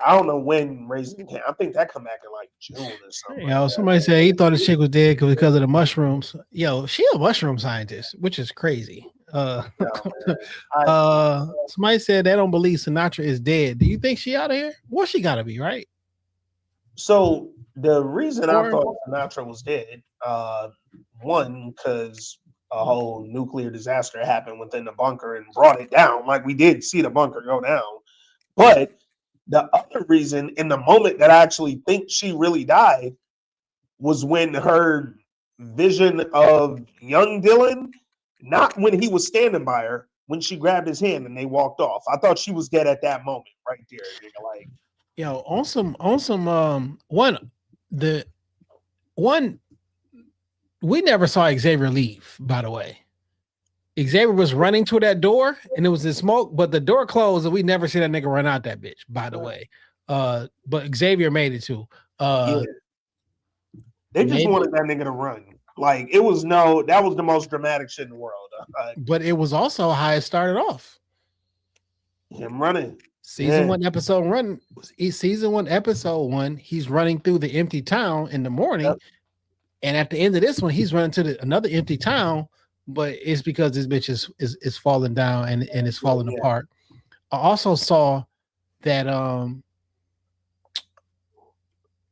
I don't know when Raising came. I think that come back in like June or something. Yo, somebody said he thought the chick was dead because of the mushrooms. Yo, she a mushroom scientist, which is crazy. Somebody said they don't believe Sinatra is dead. Do you think she out of here? Well, she gotta be, right? So the reason I thought Sinatra was dead, one, because a whole nuclear disaster happened within the bunker and brought it down. Like we did see the bunker go down. But the other reason, in the moment that I actually think she really died, was when her vision of young Dylan, not when he was standing by her, when she grabbed his hand and they walked off. I thought she was dead at that moment right there. Like, yo, on some one we never saw Xavier leave, by the way. Xavier was running to that door and it was in smoke, but the door closed and we never see that nigga run out that bitch, by the way. But Xavier made it too. They just wanted that nigga to run. Like that was the most dramatic shit in the world. But it was also how it started off. Him running. Season 1, episode 1, he's running through the empty town in the morning. Yep. And at the end of this one, he's running to another empty town, but it's because this bitch is falling down and it's falling apart. I also saw that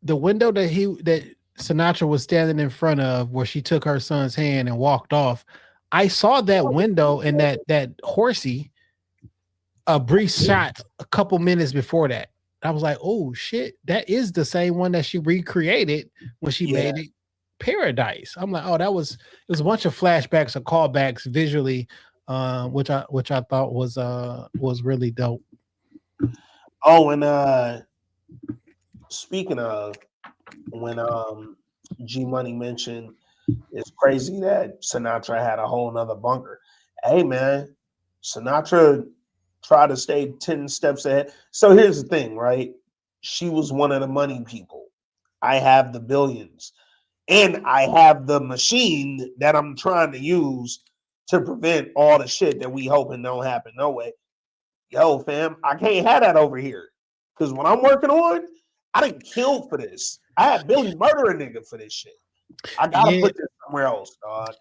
the window that Sinatra was standing in front of, where she took her son's hand and walked off. I saw that window and that horsey a brief shot a couple minutes before that. I was like, oh shit, that is the same one that she recreated when she made it Paradise. I'm like, oh, it was a bunch of flashbacks or callbacks visually, which I thought was really dope. Oh, and speaking of, when G Money mentioned, it's crazy that Sinatra had a whole nother bunker. Hey man, Sinatra tried to stay 10 steps ahead. So here's the thing, right? She was one of the money people. I have the billions. And I have the machine that I'm trying to use to prevent all the shit that we hoping don't happen. No way. Yo, fam, I can't have that over here. Because when I'm working on, I didn't kill for this. I had Billy murder a nigga for this shit. I gotta put this somewhere else, dog.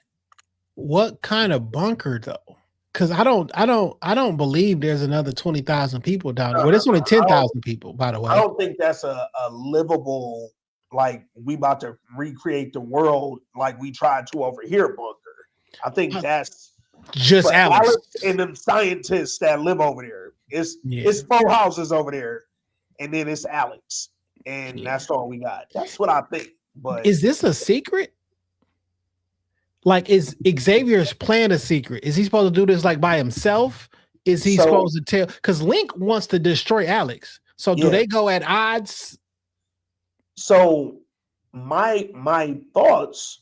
What kind of bunker though? Because I don't believe there's another 20,000 people down there. Well, there's only 10,000 people, by the way. I don't think that's a livable, like we about to recreate the world like we tried to over here bunker. I think that's just Alex and them scientists that live over there. It's 4 houses over there, and then it's Alex, and that's all we got. That's what I think. But is this a secret? Like, is Xavier's plan a secret? Is he supposed to do this like by himself? Is he supposed to tell? Because Link wants to destroy Alex. So do they go at odds? So my thoughts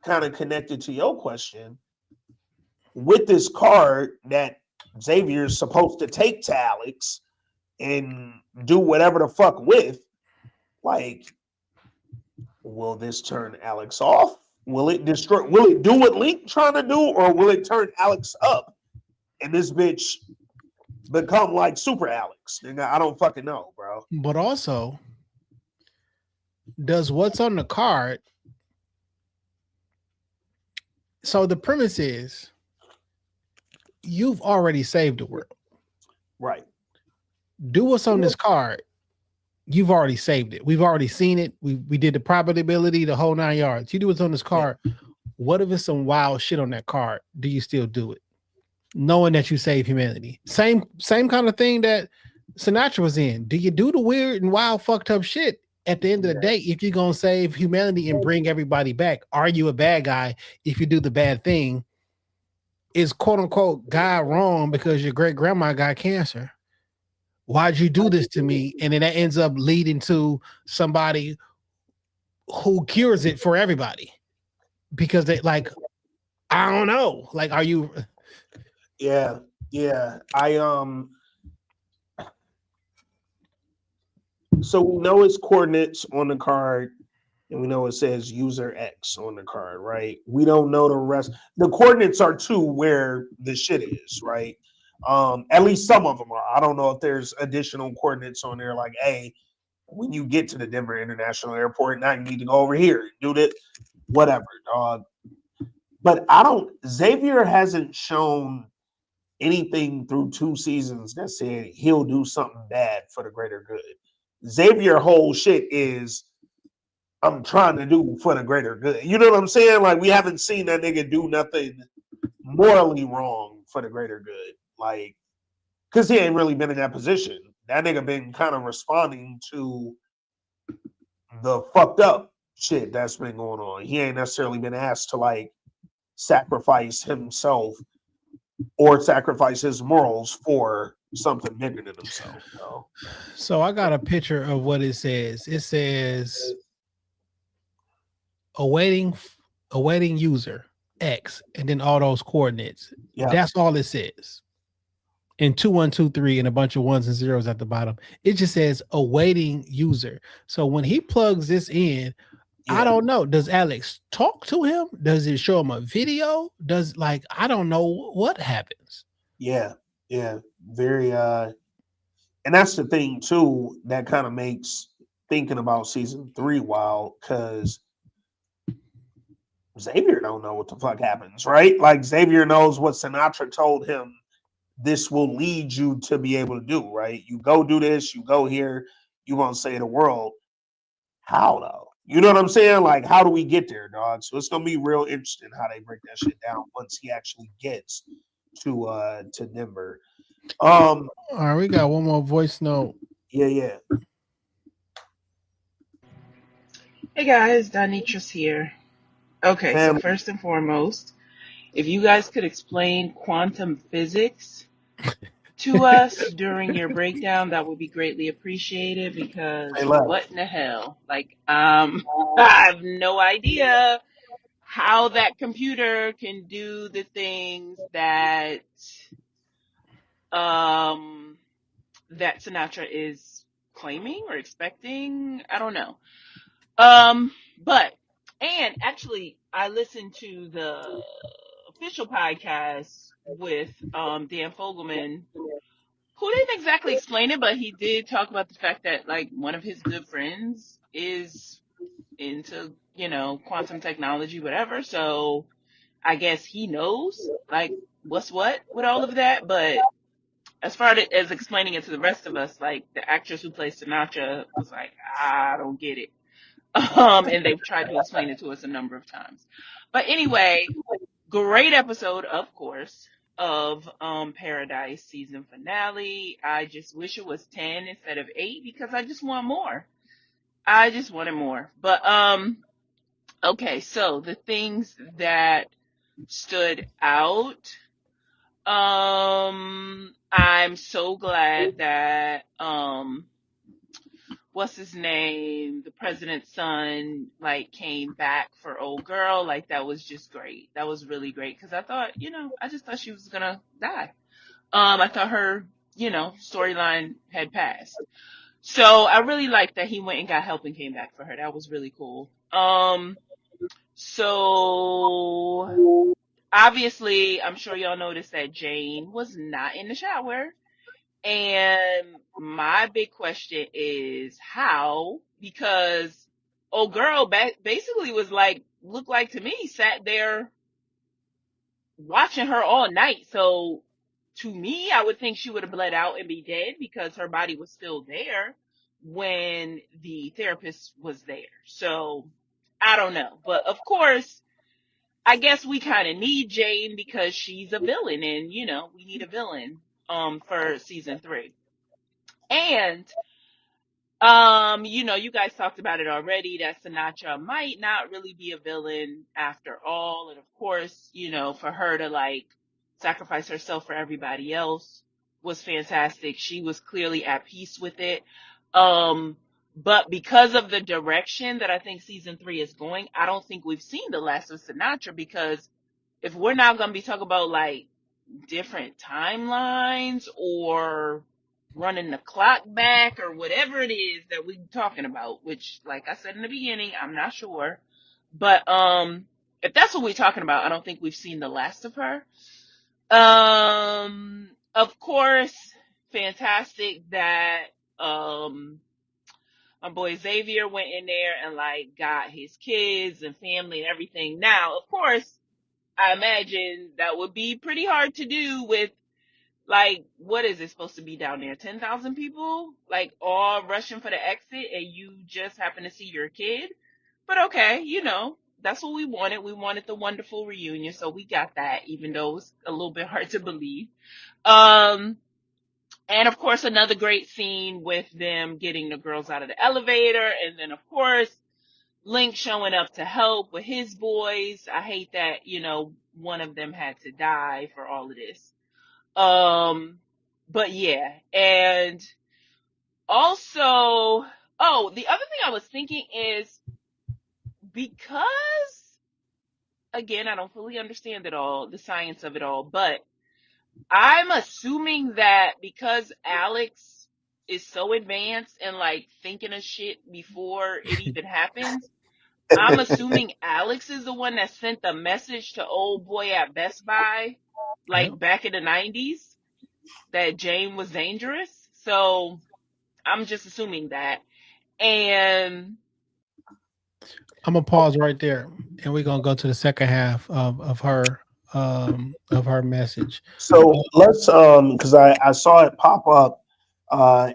kind of connected to your question with this card that Xavier is supposed to take to Alex and do whatever the fuck with. Like, will this turn Alex off? Will it destroy? Will it do what Link trying to do, or will it turn Alex up and this bitch become like Super Alex? I don't fucking know, bro. But also, does what's on the card? So the premise is you've already saved the world, right? Do what's on this card. You've already saved it. We've already seen it. We did the probability, the whole 9 yards. You do what's on this card. What if it's some wild shit on that card? Do you still do it, knowing that you save humanity? Same kind of thing that Sinatra was in. Do you do the weird and wild fucked up shit at the end of the day if you're gonna save humanity and bring everybody back? Are you a bad guy if you do the bad thing is quote unquote God wrong because your great grandma got cancer? Why'd you do this to me? And then that ends up leading to somebody who cures it for everybody because they like, I don't know. Like, are you? Yeah, yeah. So we know its coordinates on the card, and we know it says user X on the card, right? We don't know the rest. The coordinates are to where the shit is, right? At least some of them are. I don't know if there's additional coordinates on there, like, hey, when you get to the Denver International Airport, now you need to go over here, do that, whatever, dog. But I don't. Xavier hasn't shown anything through 2 seasons that said he'll do something bad for the greater good. Xavier whole shit is I'm trying to do for the greater good. You know what I'm saying? Like we haven't seen that nigga do nothing morally wrong for the greater good. Like, cause he ain't really been in that position. That nigga been kind of responding to the fucked up shit that's been going on. He ain't necessarily been asked to like sacrifice himself or sacrifice his morals for something bigger than himself. So I got a picture of what it says. It says awaiting awaiting user X and then all those coordinates. Yeah. That's all it says. And 2123 and a bunch of ones and zeros at the bottom. It just says awaiting user. So when he plugs this in, Yeah. I don't know. Does Alex talk to him? Does it show him a video? Does like I don't know what happens. Yeah. Yeah. Very and that's the thing too that kind of makes thinking about season 3 wild because Xavier don't know what the fuck happens, right? Like Xavier knows what Sinatra told him this will lead you to be able to do, right? You go do this, you go here, you won't save the world. How though? You know what I'm saying? Like, how do we get there, dog? So it's gonna be real interesting how they break that shit down once he actually gets to Denver. All right, we got one more voice note. Yeah. Hey guys, Donitra's here. Okay, so Family. first and foremost, if you guys could explain quantum physics to us during your breakdown, that would be greatly appreciated Say because less. what in the hell? Like, I have no idea how that computer can do the things um that Sinatra is claiming or expecting. I don't know. Um, but and actually, I listened to the official podcast with Dan Fogelman, who didn't exactly explain it, but he did talk about the fact that like one of his good friends is into quantum technology, whatever. So I guess he knows like what's what with all of that, but. As far as explaining it to the rest of us, like the actress who plays Sinatra was like, I don't get it. And they've tried to explain it to us a number of times. But anyway, great episode, of course, of Paradise season finale. I just wish it was 10 instead of 8 because I just want more. I just wanted more. But okay, so the things that stood out. I'm so glad that what's his name, the president's son, like came back for old girl. Like that was just great. That was really great because I thought, I just thought she was gonna die. I thought her, storyline had passed. So I really liked that he went and got help and came back for her. That was really cool. So obviously, I'm sure y'all noticed that Jane was not in the shower. And my big question is how? Because old girl basically was like, looked like to me, sat there watching her all night. So to me, I would think she would have bled out and be dead because her body was still there when the therapist was there. So I don't know. But of course, I guess we kind of need Jane because she's a villain and, we need a villain for season 3. And you guys talked about it already that Sinatra might not really be a villain after all. And of course, for her to like sacrifice herself for everybody else was fantastic. She was clearly at peace with it. But because of the direction that I think season 3 is going, I don't think we've seen the last of Sinatra, because if we're not going to be talking about like different timelines or running the clock back or whatever it is that we're talking about, which, like I said in the beginning, I'm not sure. But if that's what we're talking about, I don't think we've seen the last of her. Of course, fantastic that my boy Xavier went in there and like got his kids and family and everything. Now, of course, I imagine that would be pretty hard to do with, like, what is it supposed to be down there? 10,000 people, like, all rushing for the exit, and you just happen to see your kid. But okay, that's what we wanted. We wanted the wonderful reunion, so we got that, even though it was a little bit hard to believe. And of course, another great scene with them getting the girls out of the elevator, and then of course, Link showing up to help with his boys. I hate that, one of them had to die for all of this. But yeah, and also, the other thing I was thinking is, because, again, I don't fully understand it all, the science of it all, but I'm assuming that because Alex is so advanced and like thinking of shit before it even happens, I'm assuming Alex is the one that sent the message to old boy at Best Buy, like back in the 90s, that Jane was dangerous. So I'm just assuming that. And I'm gonna pause right there, and we're gonna go to the second half of her message. So let's because I saw it pop up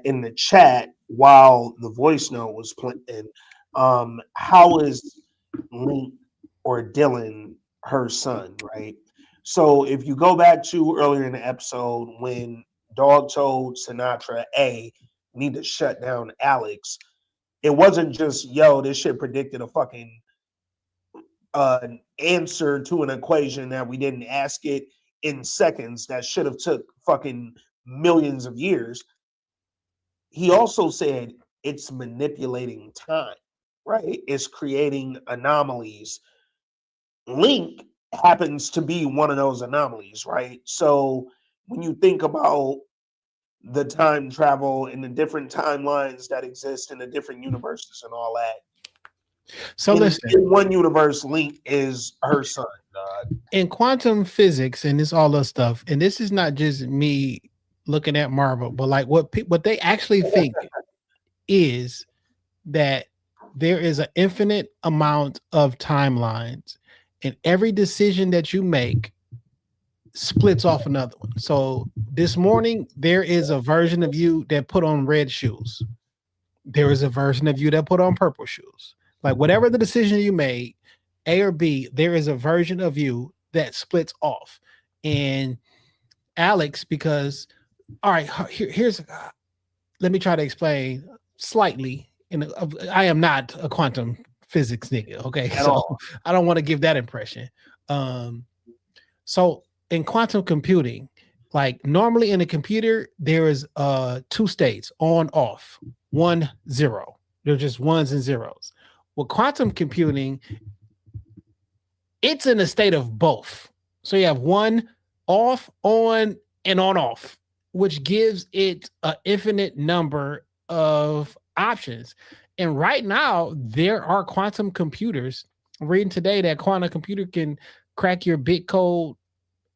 in the chat while the voice note was playing. How is Link or Dylan her son, right? So if you go back to earlier in the episode when Dog told Sinatra, "Hey, need to shut down Alex," it wasn't just, "Yo, this shit predicted a fucking answer to an equation that we didn't ask it in seconds that should have took fucking millions of years." He also said it's manipulating time, right? It's creating anomalies. Link happens to be one of those anomalies, right? So when you think about the time travel and the different timelines that exist in the different universes and all that, So listen, in one universe, Link is her son. in quantum physics and this all this stuff, and this is not just me looking at Marvel, but like what they actually think is that there is an infinite amount of timelines, and every decision that you make splits off another one. So this morning, there is a version of you that put on red shoes. There is a version of you that put on purple shoes. Like whatever the decision you made, A or B, there is a version of you that splits off. And Alex, because, all right, here's, let me try to explain slightly. I am not a quantum physics nigga, okay? So I don't want to give that impression. So in quantum computing, like normally in a computer, there is two states, on, off, 1, 0. They're just ones and zeros. With quantum computing, it's in a state of both. So you have one off, on, and on, off, which gives it an infinite number of options. And right now, there are quantum computers. I'm reading today that quantum computer can crack your bit code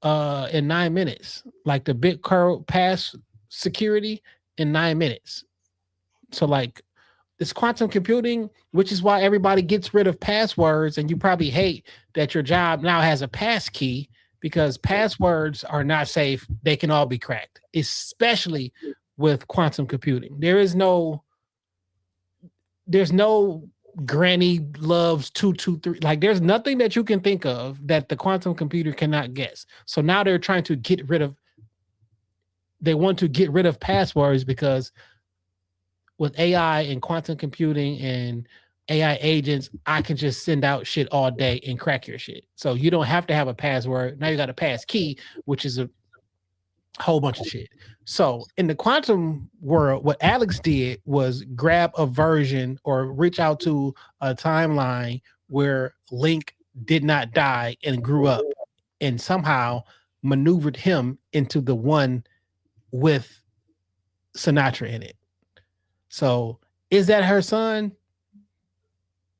in 9 minutes, like the bit code pass security in 9 minutes. So like this quantum computing, which is why everybody gets rid of passwords, and you probably hate that your job now has a pass key, because passwords are not safe. They can all be cracked, especially with quantum computing. There's no granny loves 223. Like there's nothing that you can think of that the quantum computer cannot guess. So now they're trying to they want to get rid of passwords, because with AI and quantum computing and AI agents, I can just send out shit all day and crack your shit. So you don't have to have a password. Now you got a pass key, which is a whole bunch of shit. So in the quantum world, what Alex did was grab a version or reach out to a timeline where Link did not die and grew up and somehow maneuvered him into the one with Sinatra in it. So is that her son?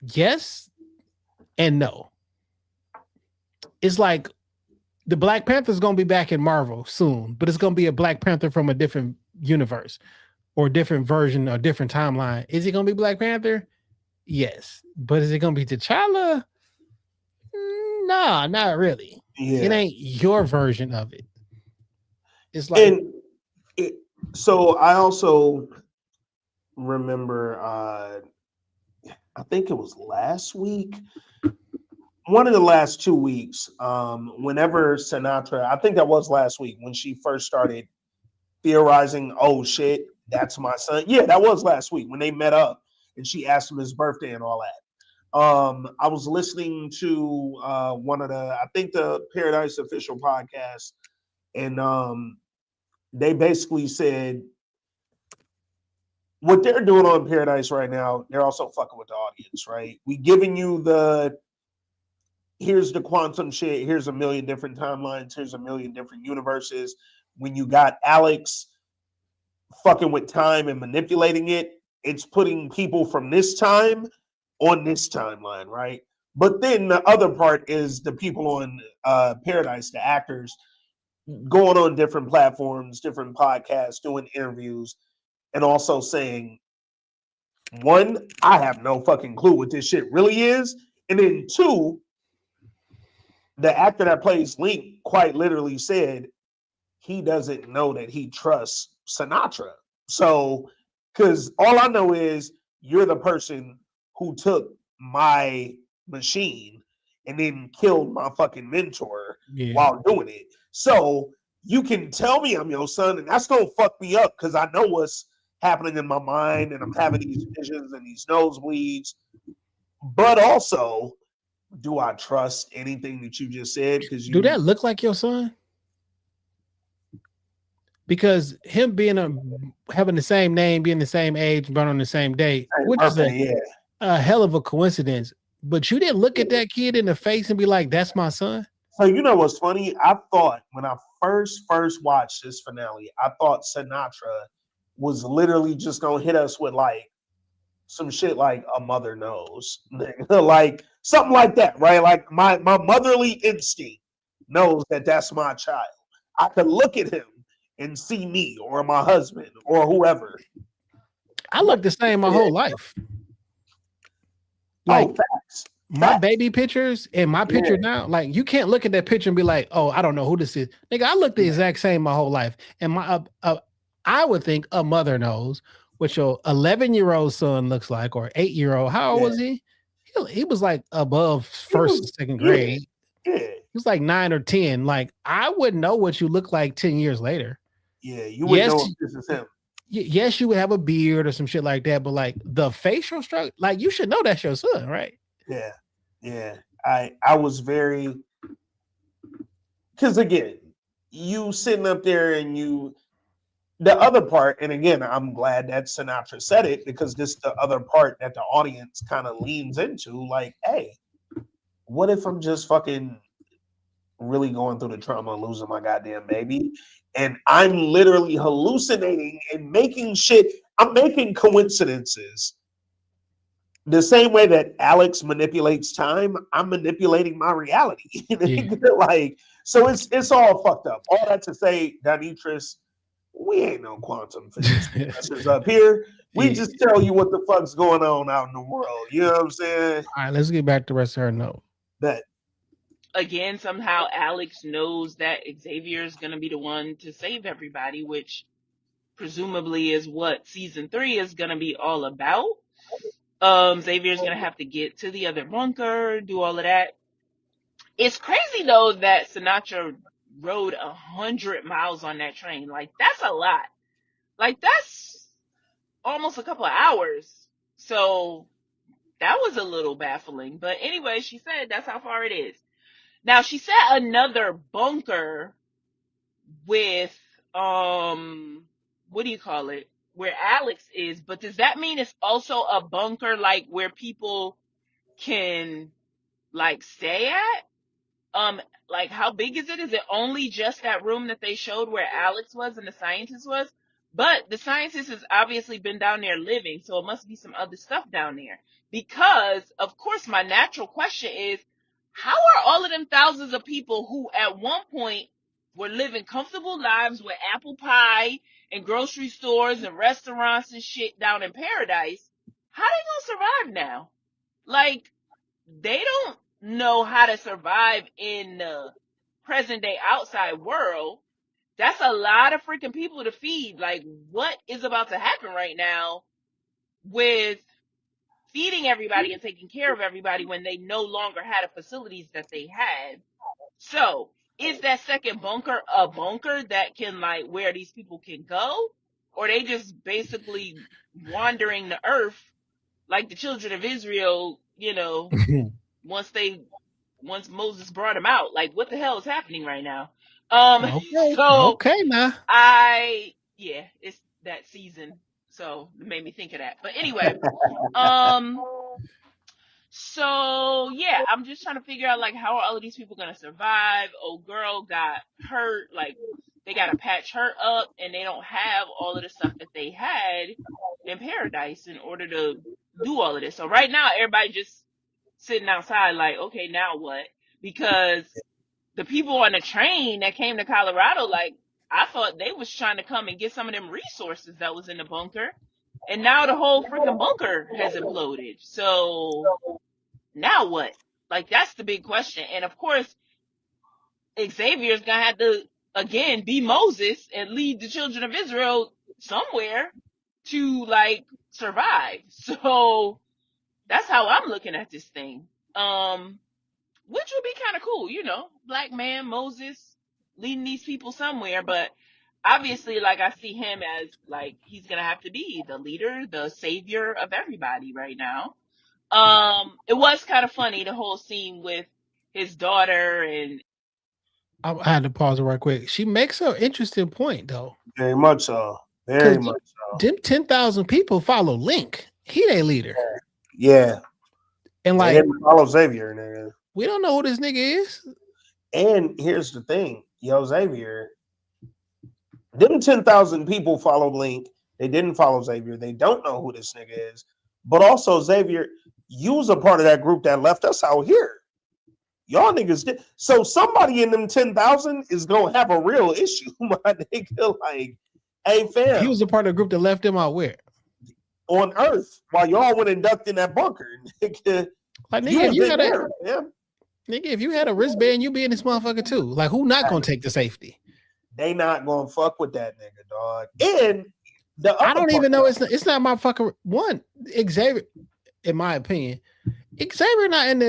Yes and no. It's like the Black Panther's gonna be back in Marvel soon, but it's gonna be a Black Panther from a different universe or different version or different timeline. Is it gonna be Black Panther? Yes. But is it gonna be T'Challa? Nah, not really. It Yeah. ain't your version of it. It's like And it, so I also remember I think it was last week, one of the last 2 weeks, whenever Sinatra, I think that was last week when she first started theorizing, oh shit, that's my son. Yeah, that was last week when they met up and she asked him his birthday and all that. I was listening to one of I think the Paradise Official podcast, and they basically said what they're doing on Paradise right now, they're also fucking with the audience, right? We giving you here's the quantum shit, here's a million different timelines, here's a million different universes. When you got Alex fucking with time and manipulating it, it's putting people from this time on this timeline, right? But then the other part is the people on Paradise, the actors, going on different platforms, different podcasts, doing interviews, and also saying, one, I have no fucking clue what this shit really is. And then two, the actor that plays Link quite literally said he doesn't know that he trusts Sinatra. So, because all I know is you're the person who took my machine and then killed my fucking mentor while doing it. So you can tell me I'm your son, and that's gonna fuck me up because I know what's happening in my mind, and I'm having these visions and these nosebleeds. But also, do I trust anything that you just said? Because do that look like your son? Because him having the same name, being the same age, born on the same day, which is a hell of a coincidence. But you didn't look at that kid in the face and be like, "That's my son." So you know what's funny? I thought when I first watched this finale, I thought Sinatra was literally just gonna hit us with like some shit like a mother knows, like something like that, right? Like my motherly instinct knows that that's my child. I could look at him and see me or my husband or whoever. I look the same my whole life. Like facts. My baby pictures and my picture now, like you can't look at that picture and be like, "Oh, I don't know who this is." Nigga, I look the exact same my whole life, and my I would think a mother knows what your 11-year-old son looks like or 8-year-old. How old was he? He was like above first or second grade. Yeah. He was like 9 or 10. Like I wouldn't know what you look like 10 years later. Yeah, you would know if this is him. Yes, you would have a beard or some shit like that, but like the facial structure, like you should know that's your son, right? Yeah. I was very, because again, you sitting up there and the other part, and again, I'm glad that Sinatra said it because this is the other part that the audience kind of leans into. Like, hey, what if I'm just fucking really going through the trauma of losing my goddamn baby, and I'm literally hallucinating and making shit. I'm making coincidences. The same way that Alex manipulates time, I'm manipulating my reality. Like, so it's all fucked up. All that to say, Donitris, we ain't no quantum physics up here. We just tell you what the fuck's going on out in the world. You know what I'm saying? All right, let's get back to the rest of her note. That again, somehow Alex knows that Xavier is going to be the one to save everybody, which presumably is what season 3 is going to be all about. Xavier's going to have to get to the other bunker, do all of that. It's crazy though that Sinatra rode 100 miles on that train. Like that's a lot. Like that's almost a couple of hours. So that was a little baffling. But anyway, she said that's how far it is. Now she said another bunker with what do you call it? Where Alex is, but does that mean it's also a bunker like where people can like stay at? Like how big is it? Is it only just that room that they showed where Alex was and the scientist was? But the scientist has obviously been down there living, so it must be some other stuff down there. Because, of course, my natural question is, how are all of them thousands of people who at one point were living comfortable lives with apple pie and grocery stores and restaurants and shit down in paradise, how they gonna survive now? Like, they don't know how to survive in the present day outside world. That's a lot of freaking people to feed. Like, what is about to happen right now with feeding everybody and taking care of everybody when they no longer had the facilities that they had? So, is that second bunker a bunker that can, like, where these people can go? Or they just basically wandering the earth like the children of Israel, you know, once Moses brought them out? Like, what the hell is happening right now? Okay. So Okay, now. yeah, it's that season, so it made me think of that. But anyway, um, so yeah, I'm just trying to figure out like how are all of these people gonna survive? Old girl got hurt, like they gotta patch her up, and they don't have all of the stuff that they had in paradise in order to do all of this. So right now, everybody just sitting outside, like, okay, now what? Because the people on the train that came to Colorado, like, I thought they was trying to come and get some of them resources that was in the bunker. And now the whole freaking bunker has imploded. So now what? Like, that's the big question. And of course, Xavier's gonna have to again be Moses and lead the children of Israel somewhere to like survive. So that's how I'm looking at this thing. Which would be kind of cool, you know, black man Moses leading these people somewhere. But obviously, like, I see him as like he's gonna have to be the leader, the savior of everybody right now. It was kind of funny, the whole scene with his daughter. And I had to pause it right quick. She makes an interesting point though. Very much so. Very Because much so. them 10,000 people follow Link. He their leader. Yeah. And They like, didn't follow Xavier, nigga. we don't know who this nigga is. And here's the thing, yo, Xavier, them 10,000 people followed Link. They didn't follow Xavier. They don't know who this nigga is. But also, Xavier, you was a part of that group that left us out here. Y'all niggas did. So somebody in them 10,000 is going to have a real issue, my nigga. Like, hey, fam. He was a part of the group that left him out where? On Earth, while y'all went and ducked in that bunker. Nigga, Like, nigga, if you had there, man. Nigga, if you had a wristband, you be in this motherfucker too. Like, who not gonna take the safety? They not gonna fuck with that nigga, dog. And I don't even know. It's not my fucking one. Xavier, in my opinion, Xavier not in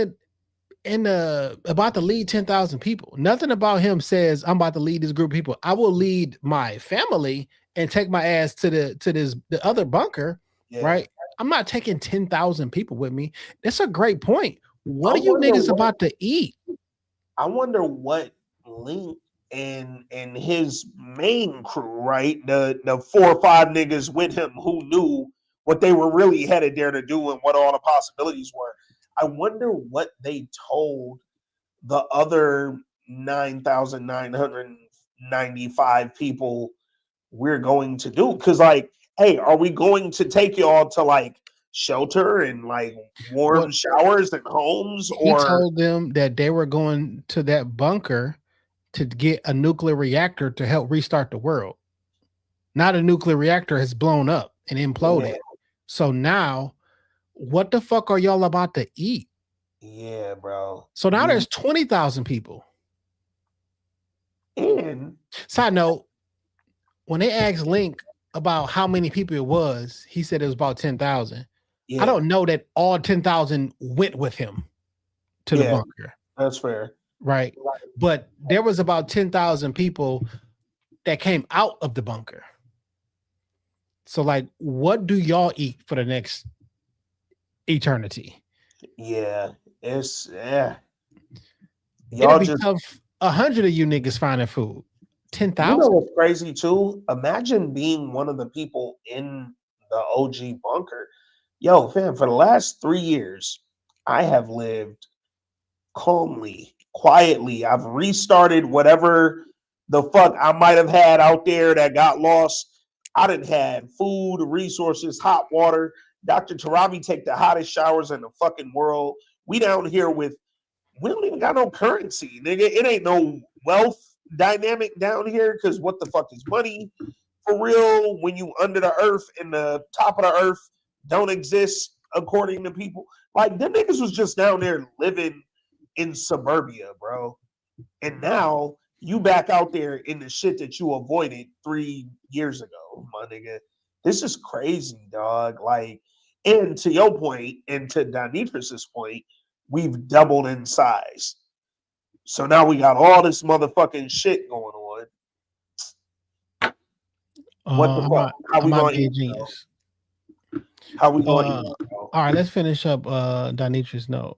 the about to lead 10,000 people. Nothing about him says I'm about to lead this group of people. I will lead my family and take my ass to the other bunker, right? I'm not taking 10,000 people with me. That's a great point. What are you niggas about to eat? I wonder what Link and his main crew, right? The 4 or 5 niggas with him who knew what they were really headed there to do and what all the possibilities were. I wonder what they told the other 9,995 people we're going to do. Because, like, hey, are we going to take y'all to, like, shelter and, like, warm showers and homes? He told them that they were going to that bunker to get a nuclear reactor to help restart the world. Not a nuclear reactor has blown up and imploded. Yeah. So now, what the fuck are y'all about to eat? Yeah, bro. So now there's 20,000 people. And side note, when they asked Link about how many people it was, he said it was about 10,000. Yeah. I don't know that all 10,000 went with him to the bunker. That's fair. Right. But there was about 10,000 people that came out of the bunker. So, like, what do y'all eat for the next eternity? Yeah, it's It'll y'all be just. tough. 100 of you niggas finding food. You know 10,000. what's crazy too? Imagine being one of the people in the OG bunker. Yo, fam, for the last 3 years, I have lived calmly, quietly. I've restarted whatever the fuck I might have had out there that got lost. I didn't have food, resources, hot water. Dr. Torabi take the hottest showers in the fucking world. We down here with we don't even got no currency, nigga. It ain't no wealth dynamic down here because what the fuck is money for real when you under the earth and the top of the earth don't exist according to people? Like them niggas was just down there living in suburbia, bro. And now you back out there in the shit that you avoided 3 years ago, my nigga. This is crazy, dog. Like, and to your point, and to Donitrus's point, we've doubled in size. So now we got all this motherfucking shit going on. What the I fuck? might, How I we might gonna be a eat, bro? genius. How we gonna eat, Uh, bro? all right, let's finish up Donitra's note.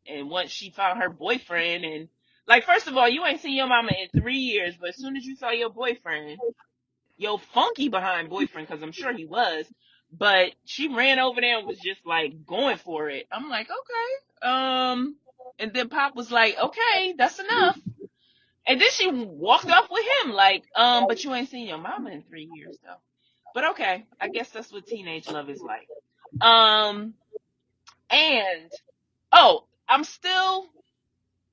And once she found her boyfriend, and like, first of all, you ain't seen your mama in 3 years, but as soon as you saw your boyfriend, your funky behind boyfriend, because I'm sure he was, but she ran over there and was just like going for it. I'm like, okay. And then Pop was like, okay, that's enough. And then she walked off with him, like, but you ain't seen your mama in 3 years though. But okay, I guess that's what teenage love is like. Um, and oh, I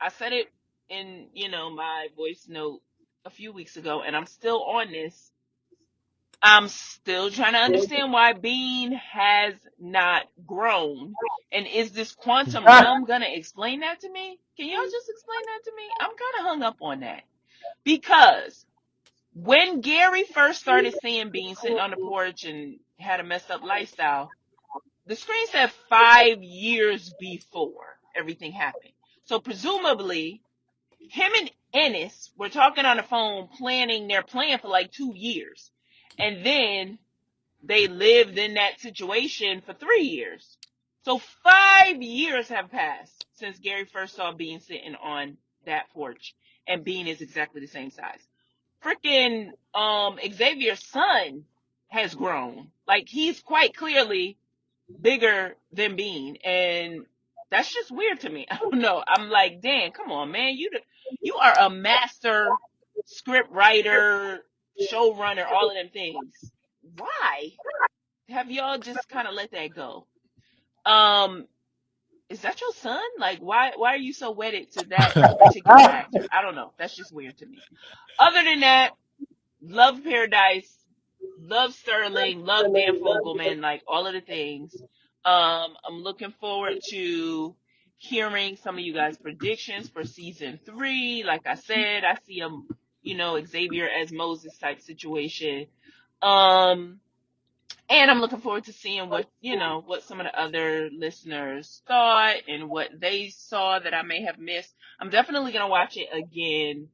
said it in, my voice note a few weeks ago, and I'm still on this. I'm still trying to understand why Bean has not grown. And is this quantum realm gonna explain that to me? Can y'all just explain that to me? I'm kind of hung up on that. Because when Gary first started seeing Bean sitting on the porch and had a messed up lifestyle, the screen said 5 years before everything happened. So presumably, him and Ennis were talking on the phone, planning their plan for like 2 years. And then they lived in that situation for 3 years. So 5 years have passed since Gary first saw Bean sitting on that porch, and Bean is exactly the same size. Freaking Xavier's son has grown. Like, he's quite clearly bigger than Bean, and that's just weird to me. I don't know. I'm like, Dan, come on, man. You are a master script writer, showrunner, all of them things. Why have y'all just kind of let that go? Um, is that your son? Like, why are you so wedded to that particular actor? I don't know. That's just weird to me. Other than that, love Paradise, love Sterling, love Dan Fogelman, like all of the things. I'm looking forward to hearing some of you guys' predictions for season 3. Like I said, I see Xavier as Moses type situation. Um, and I'm looking forward to seeing what some of the other listeners thought and what they saw that I may have missed. I'm definitely gonna watch it again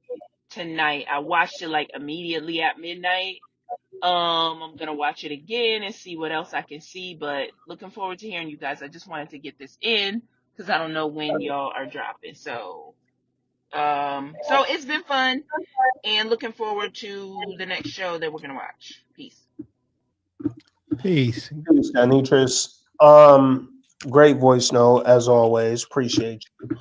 tonight. I watched it like immediately at midnight. I'm gonna watch it again and see what else I can see, but looking forward to hearing you guys. I just wanted to get this in because I don't know when y'all are dropping. So it's been fun and looking forward to the next show that we're gonna watch. Peace. Peace. Thanks, Danitris. Great voice note as always. Appreciate you.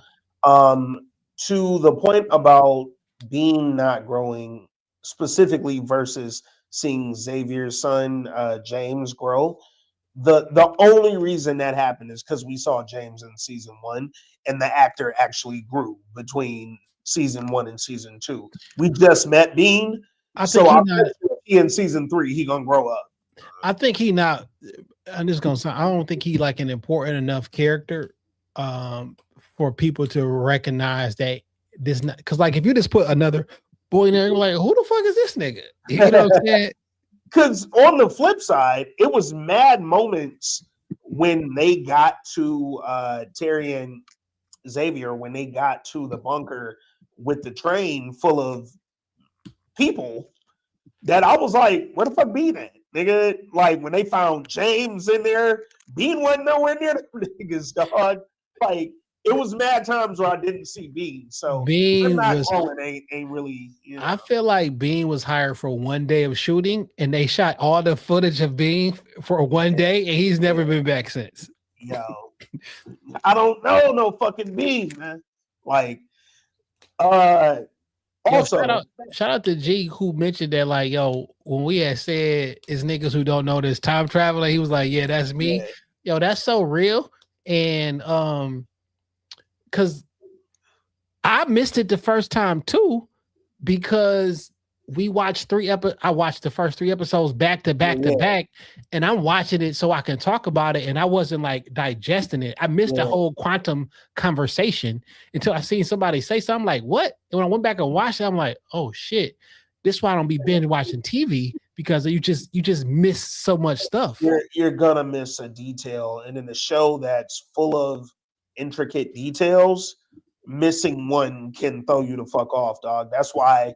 To the point about Bean not growing specifically versus seeing Xavier's son James grow. The only reason that happened is because we saw James in season 1, and the actor actually grew between season 1 and season 2. We just met Bean, I think so he I not. bet you in season 3 he gonna grow up. I think he not. I'm just gonna say I don't think he like an important enough character for people to recognize that this not because like if you just put another boy in there, you're like, who the fuck is this nigga? You know what I'm saying? Because on the flip side, it was mad moments when they got to Terry and Xavier when they got to the bunker with the train full of people that I was like, where the fuck Bean at? Nigga, like when they found James in there, Bean wasn't nowhere near the niggas, dog. Like it was mad times where I didn't see Bean, so I'm Bean not was. going. Ain't really, I feel like Bean was hired for one day of shooting, and they shot all the footage of Bean for one day, and he's never been back since. Yo, I don't know no fucking Bean, man. Like, uh, Yo, also, shout out to G who mentioned that, like, yo, when we had said it's niggas who don't know this time traveler, he was like, yeah, that's me. yeah, Yo, that's so real. And because I missed it the first time too, because we watched I watched the first 3 episodes back to back to yeah, back, and I'm watching it so I can talk about it, and I wasn't like digesting it. I missed the yeah. whole quantum conversation until I seen somebody say something like, what? And when I went back and watched it, I'm like, oh shit. This is why I don't be binge watching TV, because you just miss so much stuff. You're gonna miss a detail, and in a show that's full of intricate details, missing one can throw you the fuck off, dog. That's why,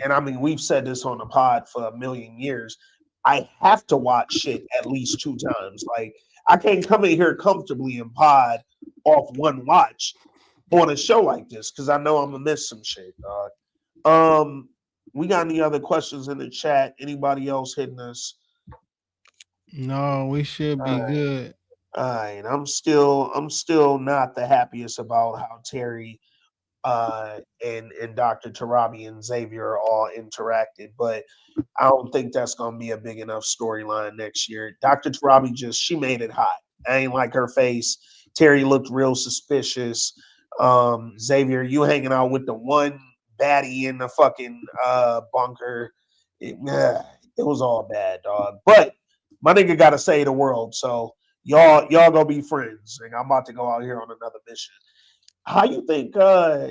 and I mean, we've said this on the pod for a million years. I have to watch shit at least 2 times. Like I can't come in here comfortably and pod off one watch on a show like this because I know I'm gonna miss some shit, dog. We got any other questions in the chat? Anybody else hitting us? No, we should be good. All right, I'm still not the happiest about how Terry and Doctor Torabi and Xavier all interacted, but I don't think that's gonna be a big enough storyline next year. Doctor Torabi she made it hot. I ain't like her face. Terry looked real suspicious. Xavier, you hanging out with the one baddie in the fucking bunker. It was all bad, dog. But my nigga gotta save the world, so y'all gonna be friends. And I'm about to go out here on another mission. How you think uh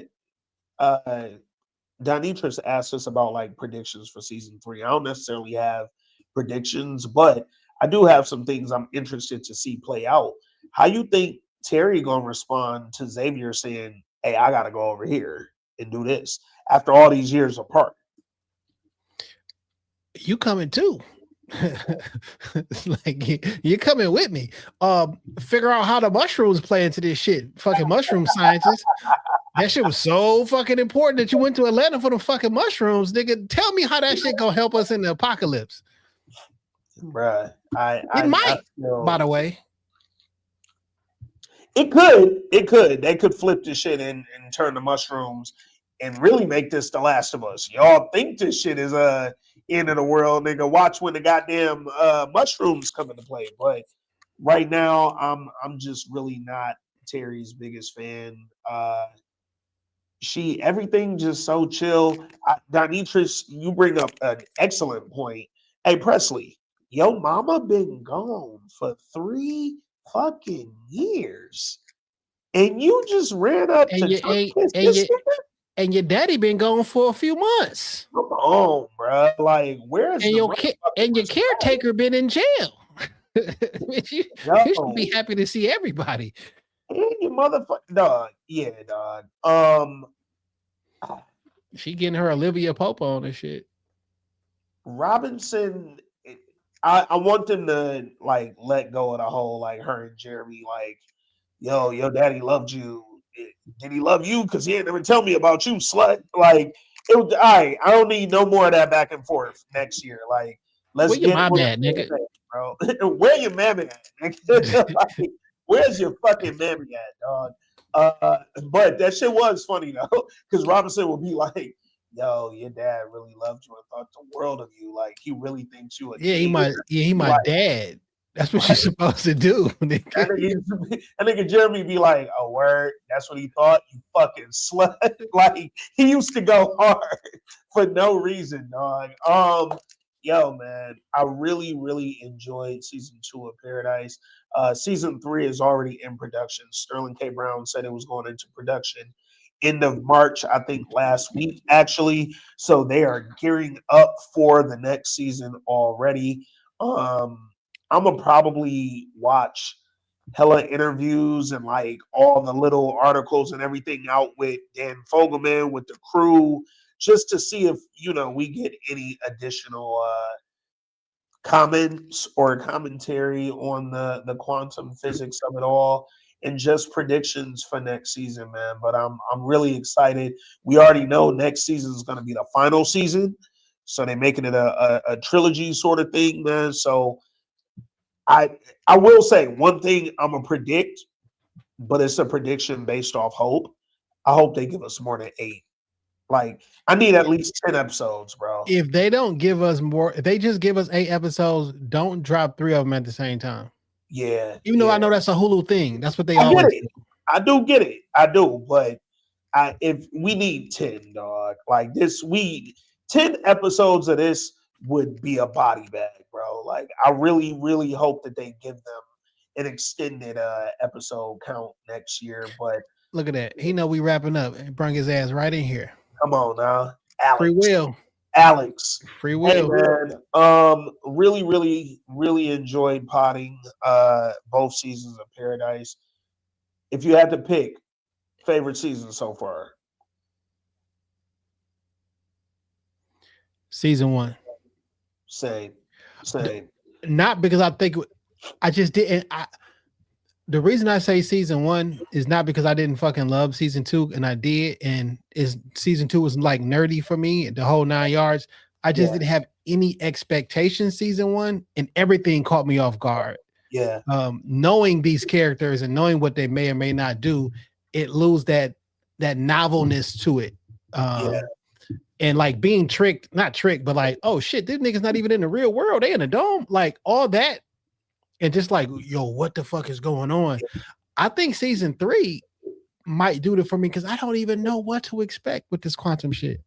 Donitris asked us about like predictions for season 3? I don't necessarily have predictions, but I do have some things I'm interested to see play out. How you think Terry gonna respond to Xavier saying, hey, I gotta go over here and do this after all these years apart? You coming too. Like you're coming with me. Figure out how the mushrooms play into this shit. Fucking mushroom scientists. That shit was so fucking important that you went to Atlanta for the fucking mushrooms, nigga. Tell me how that shit gonna help us in the apocalypse. Bruh, It might, by the way. It could. They could flip this shit and turn the mushrooms and really make this The Last of Us. Y'all think this shit is end of the world, nigga. Watch when the goddamn mushrooms come into play. But right now, I'm just really not Terry's biggest fan. Everything just so chill. Donitris, you bring up an excellent point. Hey Presley, yo mama been gone for 3 fucking years, and you just ran up And to and your daddy been gone for a few months. Come on, bro. Like, where's and your caretaker been in jail. you should be happy to see everybody. And your motherfucker, dog. Yeah, dog. She getting her Olivia Pope on and shit. Robinson, I want them to like let go of the whole like her and Jeremy like, yo, your daddy loved you. Did he love you? Because he ain't never tell me about you, slut. Like, all right, I don't need no more of that back and forth next year. Like, let's get my bad, nigga. Bro. Where your mammy at, nigga? Like, where's your fucking mammy at, dog? But that shit was funny though, because Robinson would be like, yo, your dad really loved you and thought the world of you. Like, he really thinks you a he my dad. That's what you're supposed to do. That nigga Jeremy be like, oh, word, that's what he thought, you fucking slut. Like, he used to go hard for no reason, dog. Yo, man, I really, really enjoyed season 2 of Paradise. Season 3 is already in production. Sterling K. Brown said it was going into production end of March, I think last week, actually. So they are gearing up for the next season already. I'm gonna probably watch hella interviews and like all the little articles and everything out with Dan Fogelman with the crew, just to see if we get any additional comments or commentary on the quantum physics of it all. and just predictions for next season, man. But I'm really excited. We already know next season is going to be the final season, so they're making it a trilogy sort of thing, man. So I will say one thing I'm gonna predict, but it's a prediction based off hope. I hope they give us more than 8. Like I need at least 10 episodes, bro. If they don't give us more, if they just give us 8 episodes, don't drop 3 of them at the same time. Yeah. Even though yeah. I know that's a Hulu thing, that's what they I always get it. do. I do get it. I do, but if we need 10, dog, like this, 10 episodes of this would be a body bag, bro. Like I really, really hope that they give them an extended episode count next year. But Look at that. He know we wrapping up and bring his ass right in here. come on now, Alex. Free will. Alex. Free Hey will. man, really, really, really enjoyed potting both seasons of Paradise. If you had to pick favorite season so far, Season 1. same. Not because I think I just didn't. The reason I say season 1 is not because I didn't fucking love season 2, and I did, and season 2 was like nerdy for me, the whole 9 yards. I just didn't have any expectations season 1, and everything caught me off guard. Yeah. Knowing these characters and knowing what they may or may not do, it lose that novelness to it. And like being not tricked, but like, oh shit, this nigga's not even in the real world. They in a dome, like all that. And just like, yo, what the fuck is going on? I think season 3 might do it for me because I don't even know what to expect with this quantum shit.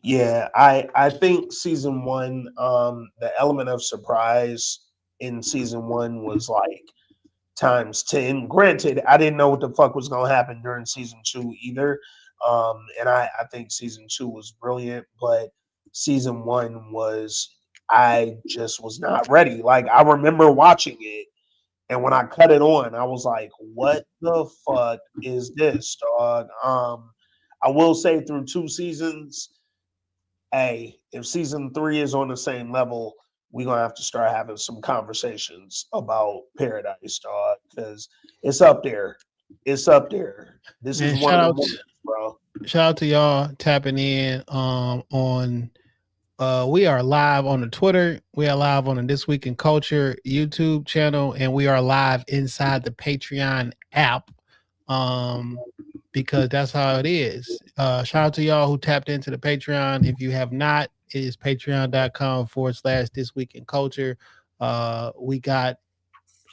Yeah, I think season 1, the element of surprise in season 1 was like times 10. Granted, I didn't know what the fuck was gonna happen during season 2 either. And I think season 2 was brilliant, but season 1 was, I just was not ready. Like I remember watching it, and when I cut it on, I was like, what the fuck is this, dog? I will say through 2 seasons, hey, if season 3 is on the same level, we're gonna have to start having some conversations about Paradise, dog, because it's up there. It's up there. This is one of the moments, bro. Shout out to y'all tapping in on we are live on the Twitter, we are live on the This Week in Culture YouTube channel, and we are live inside the Patreon app. Because that's how it is. Shout out to y'all who tapped into the Patreon. If you have not, it is patreon.com/This Week in Culture. We got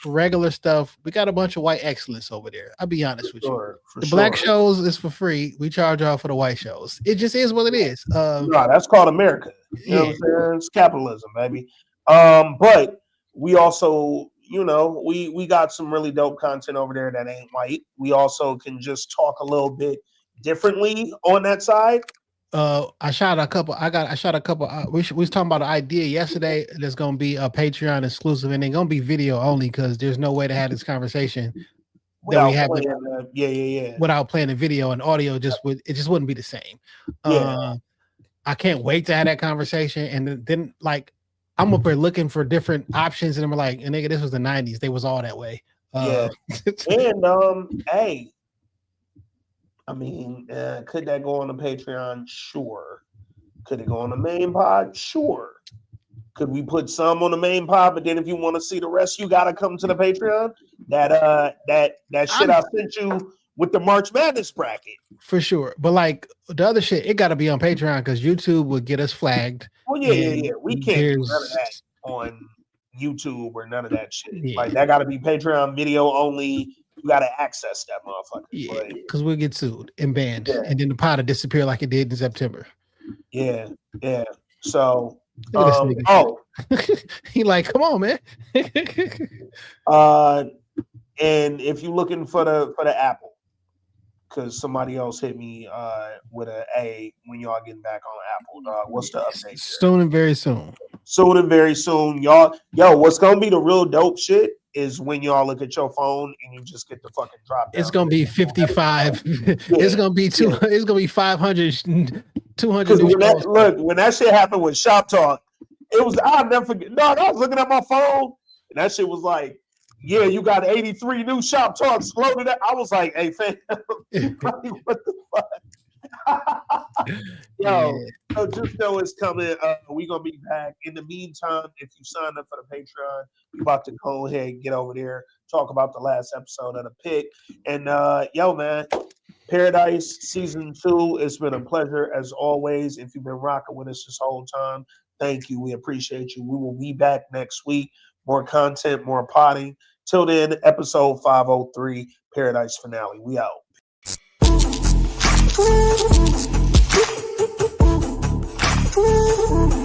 regular stuff. We got a bunch of white excellence over there. I'll be honest with you. The black shows is for free. We charge y'all for the white shows. It just is what it is. No, that's called America. You know what I'm saying? It's capitalism, baby. But we also, you know, we got some really dope content over there that ain't white. We also can just talk a little bit differently on that side. I shot a couple. We was talking about an idea yesterday that's gonna be a Patreon exclusive, and they're gonna be video only because there's no way to have this conversation that we have without playing the video and audio. It just wouldn't be the same. I can't wait to have that conversation, and then like I'm up there looking for different options, and I'm like, nigga, this was the 90s. They was all that way. And hey, I mean, could that go on the Patreon? Sure. Could it go on the main pod? Sure. Could we put some on the main pod, but then if you want to see the rest, you gotta come to the Patreon? That shit I sent you with the March Madness bracket. For sure. But like the other shit, it gotta be on Patreon because YouTube would get us flagged. Well, yeah. We can't do none of that on YouTube or none of that shit. Yeah. Like that gotta be Patreon video only. You gotta access that motherfucker. Yeah, because we'll get sued and banned, and then the pod will disappear like it did in September. Yeah. So, he like, come on, man. And if you're looking for the Apple, because somebody else hit me with a when y'all getting back on Apple, dog. What's the update? Soon and very soon. Soon and very soon, y'all. Yo, what's gonna be the real dope shit is when y'all look at your phone and you just get the fucking drop down. It's gonna be 55. It's gonna be it's gonna be 500, 200. When that shit happened with Shop Talk, it was, I'll never forget. No, I was looking at my phone and that shit was like Yeah, you got 83 new shop talks loaded up. I was like, hey, fam, what the fuck? Yeah. Yo, so just know it's coming. We're going to be back. In the meantime, if you sign up for the Patreon, you about to go ahead and get over there, talk about the last episode of the pick. And yo, man, Paradise Season 2, it's been a pleasure as always. If you've been rocking with us this whole time, thank you. We appreciate you. We will be back next week. More content, more potting. Till then, episode 503, Paradise Finale. We out. Ooh.